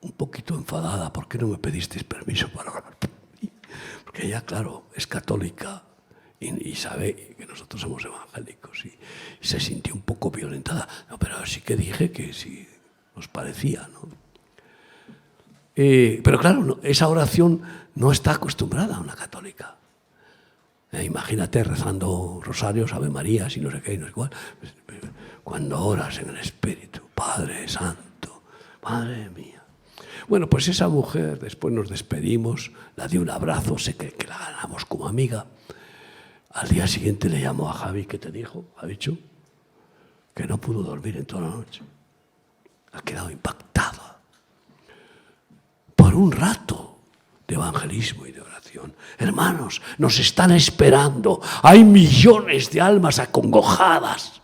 un poquito enfadada. ¿Por qué no me pedisteis permiso para orar por mí? Porque ella, claro, es católica y sabe que nosotros somos evangélicos y se sintió un poco violentada. No, pero sí que dije que sí nos parecía, ¿no? Pero claro, esa oración no está acostumbrada a una católica. Imagínate rezando rosarios, Ave Marías y no sé qué y no sé cuál. Cuando oras en el Espíritu, Padre Santo, Madre mía. Bueno, pues esa mujer, después nos despedimos, la di un abrazo, sé que la ganamos como amiga. Al día siguiente le llamó a Javi, ¿qué te dijo? Ha dicho que no pudo dormir en toda la noche. Ha quedado impactada por un rato de evangelismo y de oración. Hermanos, nos están esperando. Hay millones de almas acongojadas,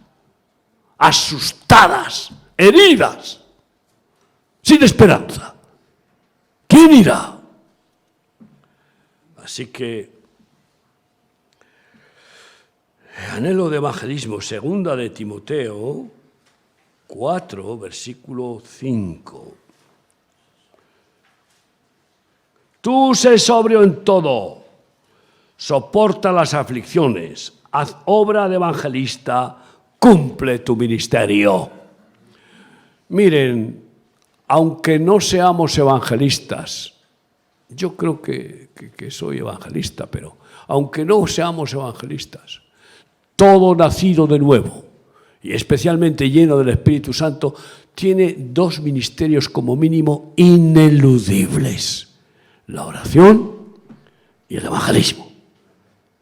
asustadas, heridas, sin esperanza. ¿Quién irá? Así que, anhelo de evangelismo, 2 de Timoteo 4, versículo 5. Tú sé sobrio en todo, soporta las aflicciones, haz obra de evangelista, cumple tu ministerio. Miren, aunque no seamos evangelistas, yo creo que soy evangelista, pero aunque no seamos evangelistas, todo nacido de nuevo, y especialmente lleno del Espíritu Santo, tiene dos ministerios como mínimo ineludibles: la oración y el evangelismo.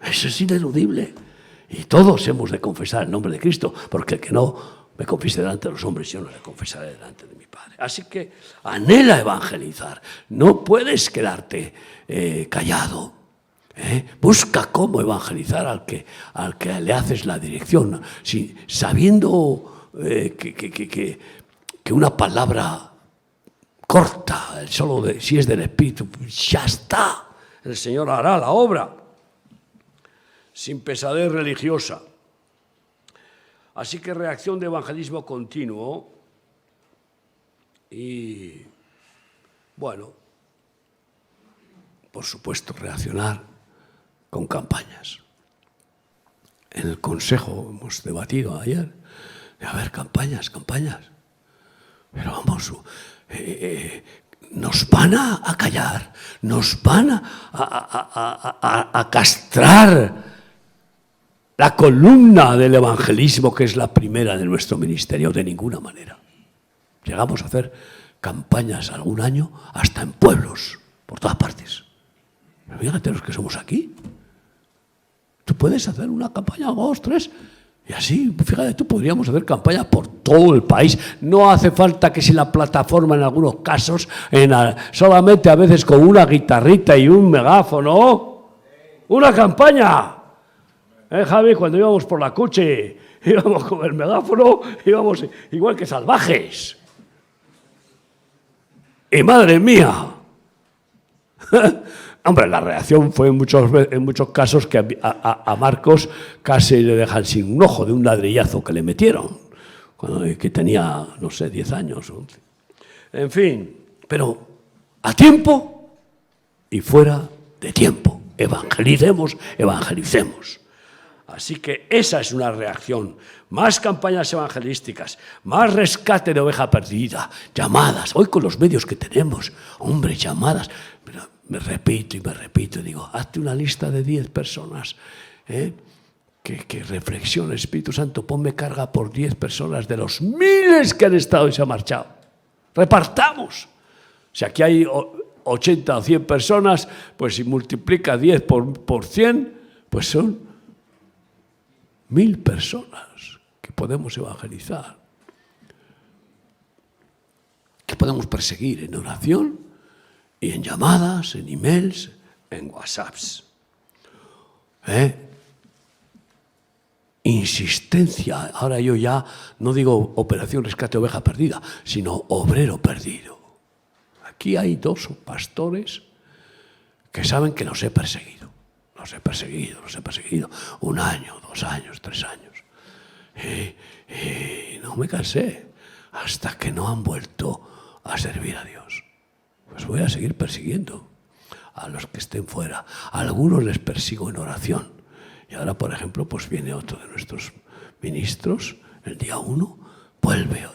Eso es ineludible. Y todos hemos de confesar el nombre de Cristo, porque el que no me confiese delante de los hombres, yo no le confesaré delante de mi Padre. Así que anhela evangelizar. No puedes quedarte callado. Busca cómo evangelizar al que le haces la dirección. Sabiendo que una palabra corta, si es del Espíritu, ya está. El Señor hará la obra sin pesadez religiosa. Así que reacción de evangelismo continuo y, bueno, por supuesto, reaccionar con campañas. En el Consejo hemos debatido ayer de haber campañas. Pero vamos, nos van a callar, nos van a castrar la columna del evangelismo, que es la primera de nuestro ministerio, de ninguna manera. Llegamos a hacer campañas algún año hasta en pueblos, por todas partes. Pero fíjate los que somos aquí. Tú puedes hacer una campaña, 2, 3, y así, fíjate tú, podríamos hacer campañas por todo el país. No hace falta que si la plataforma en algunos casos, solamente a veces con una guitarrita y un megáfono, una campaña. Javi, cuando íbamos por la coche, íbamos con el megáfono, íbamos igual que salvajes. Y madre mía, hombre, la reacción fue en muchos casos que a Marcos casi le dejan sin un ojo de un ladrillazo que le metieron, que tenía, no sé, 10 años. 11. En fin, pero a tiempo y fuera de tiempo. Evangelicemos. Así que esa es una reacción. Más campañas evangelísticas, más rescate de oveja perdida, llamadas. Hoy con los medios que tenemos, hombre, llamadas. Pero me repito, digo, hazte una lista de 10 personas, que reflexione, Espíritu Santo, ponme carga por 10 personas de los miles que han estado y se han marchado. Repartamos. Si aquí hay 80 o 100 personas, pues si multiplica 10 por 100, pues son 1000 personas que podemos evangelizar, que podemos perseguir en oración y en llamadas, en emails, en WhatsApps. Insistencia. Ahora yo ya no digo operación rescate oveja perdida, sino obrero perdido. Aquí hay 2 pastores que saben que los he perseguido. Los he perseguido 1 año, 2 años, 3 años. Y no me cansé hasta que no han vuelto a servir a Dios. Pues voy a seguir persiguiendo a los que estén fuera. A algunos les persigo en oración. Y ahora, por ejemplo, pues viene otro de nuestros ministros, el día 1, vuelve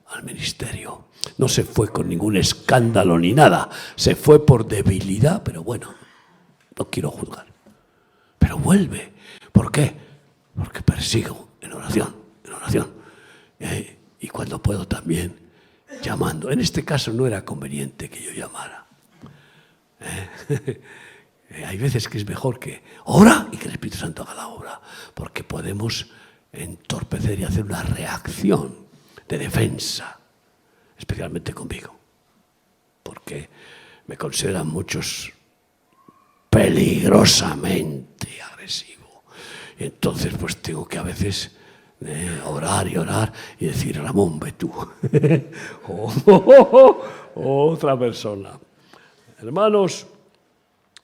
al ministerio. No se fue con ningún escándalo ni nada. Se fue por debilidad, pero bueno, no quiero juzgar. Pero vuelve. ¿Por qué? Porque persigo en oración. Y cuando puedo también, llamando. En este caso no era conveniente que yo llamara. Hay veces que es mejor que ora y que el Espíritu Santo haga la obra, porque podemos entorpecer y hacer una reacción de defensa, especialmente conmigo, porque me consideran muchos peligrosamente agresivo. Y entonces pues tengo que a veces orar y decir, Ramón, ve tú. Otra persona. Hermanos,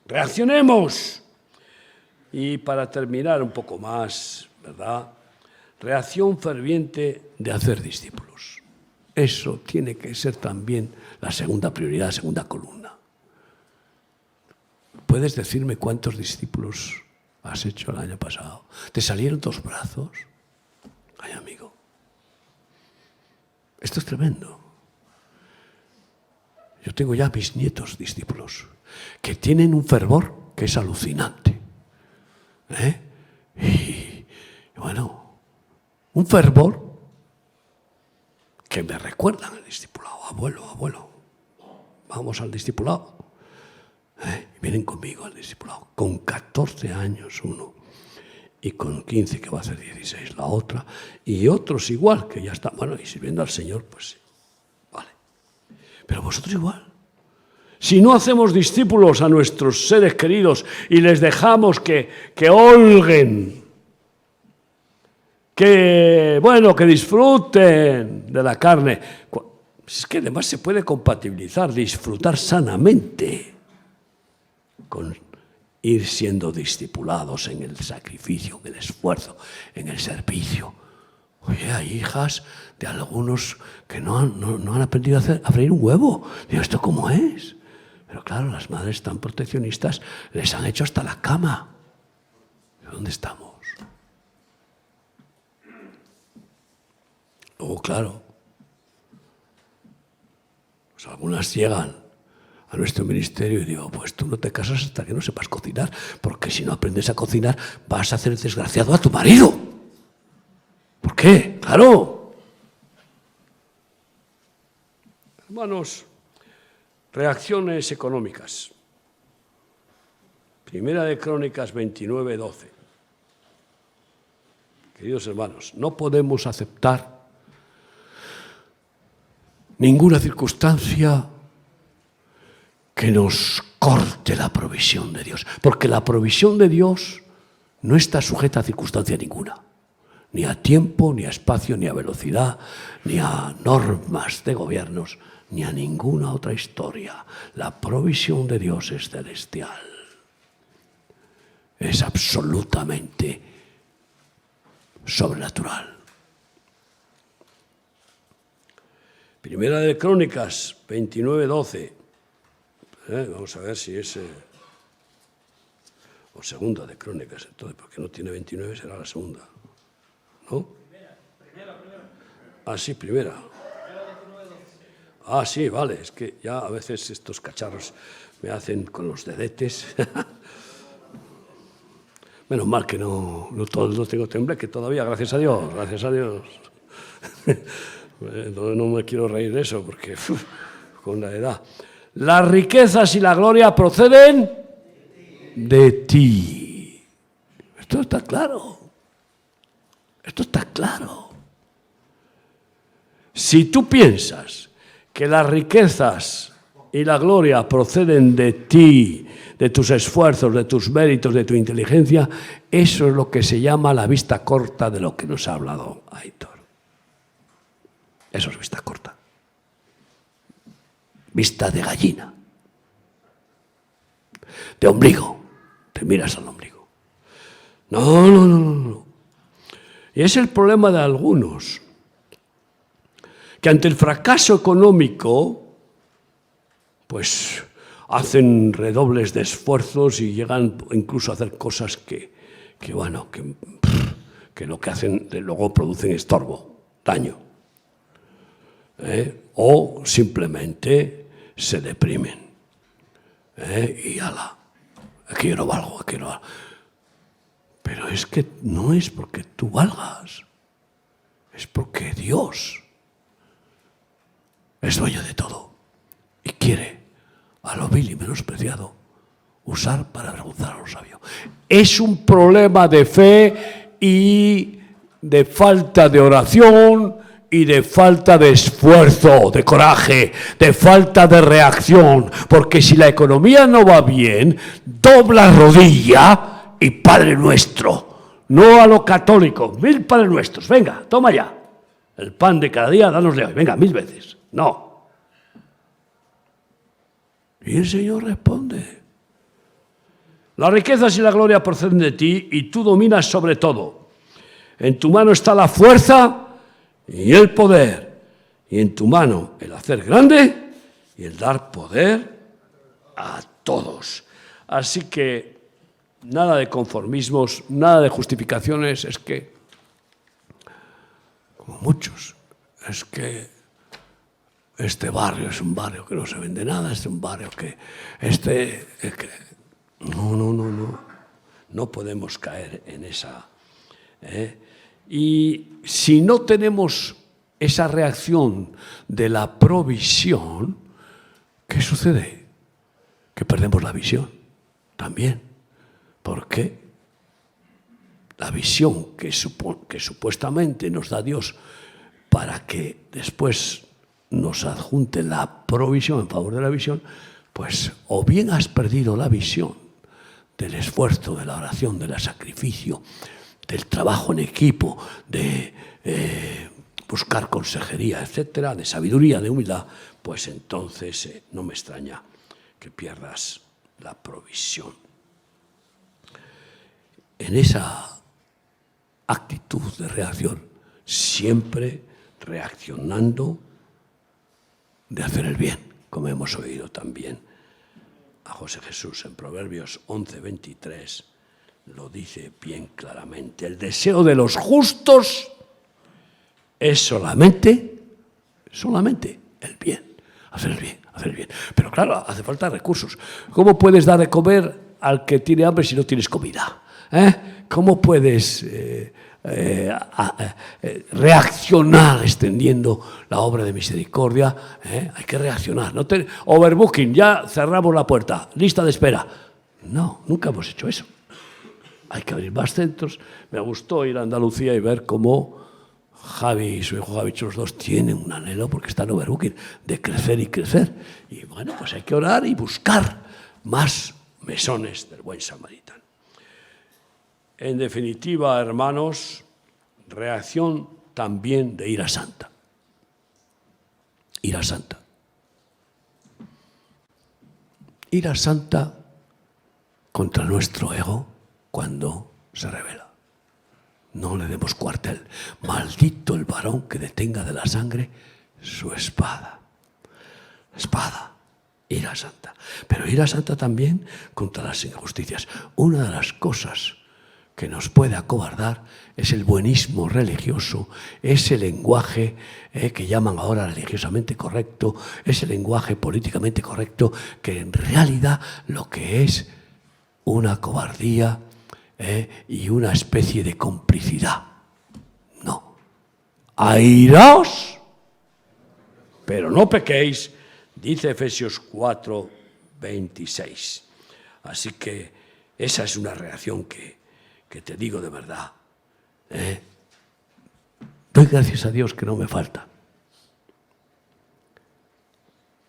reaccionemos. Y para terminar un poco más, ¿verdad? Reacción ferviente de hacer discípulos. Eso tiene que ser también la segunda prioridad, la segunda columna. ¿Puedes decirme cuántos discípulos has hecho el año pasado? ¿Te salieron 2 brazos? Ay, amigo. Esto es tremendo. Yo tengo ya mis nietos discípulos que tienen un fervor que es alucinante. Y bueno, un fervor que me recuerdan al discipulado. Abuelo, vamos al discipulado. Vienen conmigo al discipulado. Con 14 años uno. Y con 15, que va a ser 16, la otra. Y otros igual, que ya están, bueno, y sirviendo al Señor, pues sí. Vale. Pero vosotros igual. Si no hacemos discípulos a nuestros seres queridos y les dejamos que holguen, que disfruten de la carne, es que además se puede compatibilizar, disfrutar sanamente con ir siendo discipulados en el sacrificio, en el esfuerzo, en el servicio. Oye, hay hijas de algunos que no han aprendido a freír un huevo. Digo, ¿esto cómo es? Pero claro, las madres tan proteccionistas les han hecho hasta la cama. ¿Dónde estamos? Luego, claro, pues algunas llegan a nuestro ministerio y digo, pues tú no te casas hasta que no sepas cocinar, porque si no aprendes a cocinar vas a hacer desgraciado a tu marido. ¿Por qué? Claro. Hermanos, reacciones económicas. Primera de Crónicas 29:12. Queridos hermanos, no podemos aceptar ninguna circunstancia que nos corte la provisión de Dios, porque la provisión de Dios no está sujeta a circunstancia ninguna, ni a tiempo, ni a espacio, ni a velocidad, ni a normas de gobiernos, ni a ninguna otra historia. La provisión de Dios es celestial, es absolutamente sobrenatural. Primera de Crónicas 29:12. Vamos a ver si es... o segunda de Crónicas, entonces, porque no tiene 29, será la segunda. ¿No? Primera. Ah, sí, primera. Ah, sí, vale, es que ya a veces estos cacharros me hacen con los dedetes. Menos mal que no todos los tengo tembleque todavía, gracias a Dios, gracias a Dios. No me quiero reír de eso, porque con la edad. Las riquezas y la gloria proceden de ti. Esto está claro. Esto está claro. Si tú piensas que las riquezas y la gloria proceden de ti, de tus esfuerzos, de tus méritos, de tu inteligencia, eso es lo que se llama la vista corta de lo que nos ha hablado Aitor. Eso es vista corta. Vista de gallina. De ombligo. Te miras al ombligo. No. Y es el problema de algunos, que ante el fracaso económico, pues hacen redobles de esfuerzos y llegan incluso a hacer cosas que lo que hacen luego producen estorbo, daño. O simplemente se deprimen. Y ala, aquí yo no valgo, aquí no valgo. Pero es que no es porque tú valgas, es porque Dios es dueño de todo y quiere a lo vil y menospreciado usar para avergonzar a los sabios. Es un problema de fe y de falta de oración y de falta de esfuerzo, de coraje, de falta de reacción, porque si la economía no va bien, dobla rodilla y Padre Nuestro, no a lo católico, 1000 Padres Nuestros, venga, toma ya, el pan de cada día, dánosle hoy, venga, 1000 veces, no. Y el Señor responde, las riquezas y la gloria proceden de ti y tú dominas sobre todo. En tu mano está la fuerza y el poder, y en tu mano el hacer grande y el dar poder a todos. Así que nada de conformismos, nada de justificaciones, es que, como muchos, es que este barrio es un barrio que no se vende nada, es un barrio que... No podemos caer en esa... Y si no tenemos esa reacción de la provisión, ¿qué sucede? Que perdemos la visión también. Porque la visión que supuestamente nos da Dios para que después nos adjunte la provisión en favor de la visión, pues o bien has perdido la visión del esfuerzo, de la oración, del sacrificio, del trabajo en equipo, de buscar consejería, etcétera, de sabiduría, de humildad, pues entonces no me extraña que pierdas la provisión. En esa actitud de reacción, siempre reaccionando de hacer el bien, como hemos oído también a José Jesús en Proverbios 11:23, lo dice bien claramente. El deseo de los justos es solamente el bien, hacer el bien, hacer el bien. Pero claro, hace falta recursos. ¿Cómo puedes dar de comer al que tiene hambre si no tienes comida? ¿Cómo puedes reaccionar extendiendo la obra de misericordia? Hay que reaccionar. Overbooking, ya cerramos la puerta, lista de espera. No, nunca hemos hecho eso. Hay que abrir más centros. Me gustó ir a Andalucía y ver cómo Javi y su hijo Javi, los dos, tienen un anhelo, porque están overbooking, de crecer y crecer. Y bueno, pues hay que orar y buscar más mesones del buen samaritano. En definitiva, hermanos, reacción también de ira santa. Ira santa. Ira santa contra nuestro ego cuando se revela. No le demos cuartel. Maldito el varón que detenga de la sangre su espada. Espada, ira santa. Pero ira santa también contra las injusticias. Una de las cosas que nos puede acobardar es el buenismo religioso, ese lenguaje que llaman ahora religiosamente correcto, ese lenguaje políticamente correcto, que en realidad lo que es una cobardía y una especie de complicidad. No. Airaos, pero no pequéis, dice Efesios 4, 26. Así que esa es una reacción que te digo de verdad. Doy gracias a Dios que no me falta.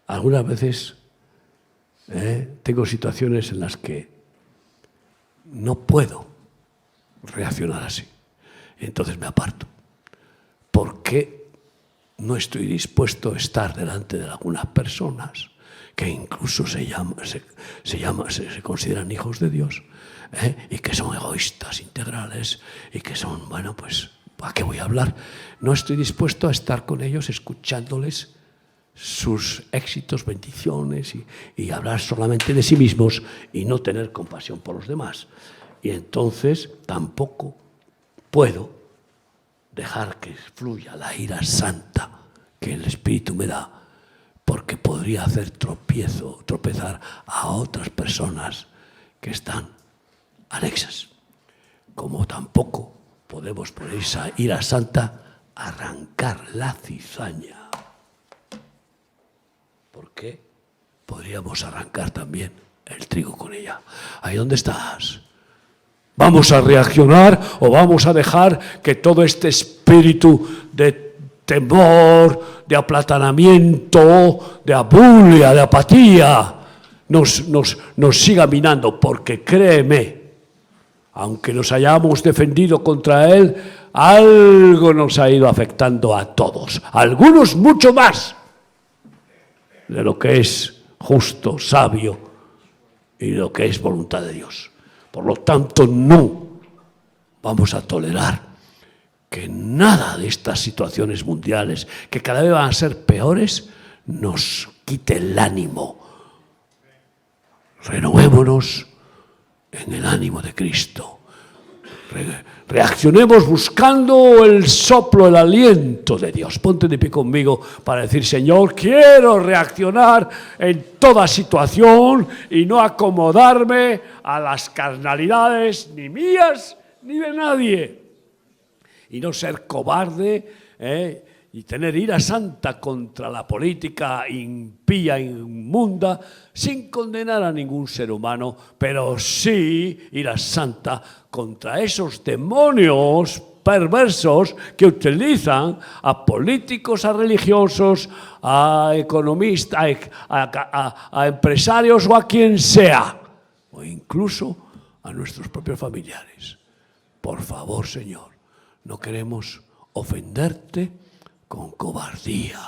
Algunas veces tengo situaciones en las que no puedo reaccionar así. Entonces me aparto. Porque no estoy dispuesto a estar delante de algunas personas que incluso se consideran hijos de Dios, y que son egoístas integrales y que son, bueno, pues, ¿para qué voy a hablar? No estoy dispuesto a estar con ellos escuchándoles sus éxitos, bendiciones y hablar solamente de sí mismos y no tener compasión por los demás. Y entonces tampoco puedo dejar que fluya la ira santa que el Espíritu me da, porque podría hacer tropezar a otras personas que están anexas. Como tampoco podemos por esa ira santa arrancar la cizaña, porque podríamos arrancar también el trigo con ella. ¿Ahí dónde estás? ¿Vamos a reaccionar o vamos a dejar que todo este espíritu de temor, de aplatanamiento, de abulia, de apatía, nos siga minando? Porque créeme, aunque nos hayamos defendido contra él, algo nos ha ido afectando a todos, algunos mucho más de lo que es justo, sabio y lo que es voluntad de Dios. Por lo tanto, no vamos a tolerar que nada de estas situaciones mundiales, que cada vez van a ser peores, nos quite el ánimo. Renovémonos en el ánimo de Cristo. Reaccionemos buscando el soplo, el aliento de Dios. Ponte de pie conmigo para decir: Señor, quiero reaccionar en toda situación y no acomodarme a las carnalidades ni mías ni de nadie. Y no ser cobarde y tener ira santa contra la política impía, inmunda, sin condenar a ningún ser humano, pero sí ira santa contra esos demonios perversos que utilizan a políticos, a religiosos, a economistas, a empresarios o a quien sea, o incluso a nuestros propios familiares. Por favor, Señor, no queremos ofenderte con cobardía.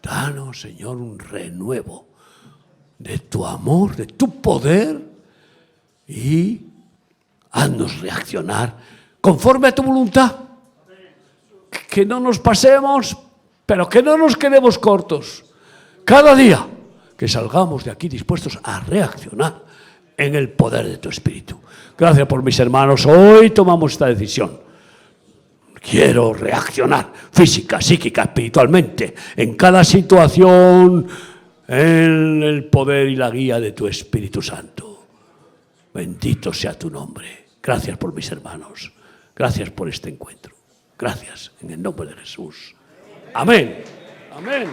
Danos, Señor, un renuevo de tu amor, de tu poder, y haznos reaccionar conforme a tu voluntad. Que no nos pasemos, pero que no nos quedemos cortos. Cada día que salgamos de aquí dispuestos a reaccionar en el poder de tu Espíritu. Gracias por mis hermanos. Hoy tomamos esta decisión. Quiero reaccionar física, psíquica, espiritualmente, en cada situación en el poder y la guía de tu Espíritu Santo. Bendito sea tu nombre. Gracias por mis hermanos. Gracias por este encuentro. Gracias en el nombre de Jesús. Amén. Amén.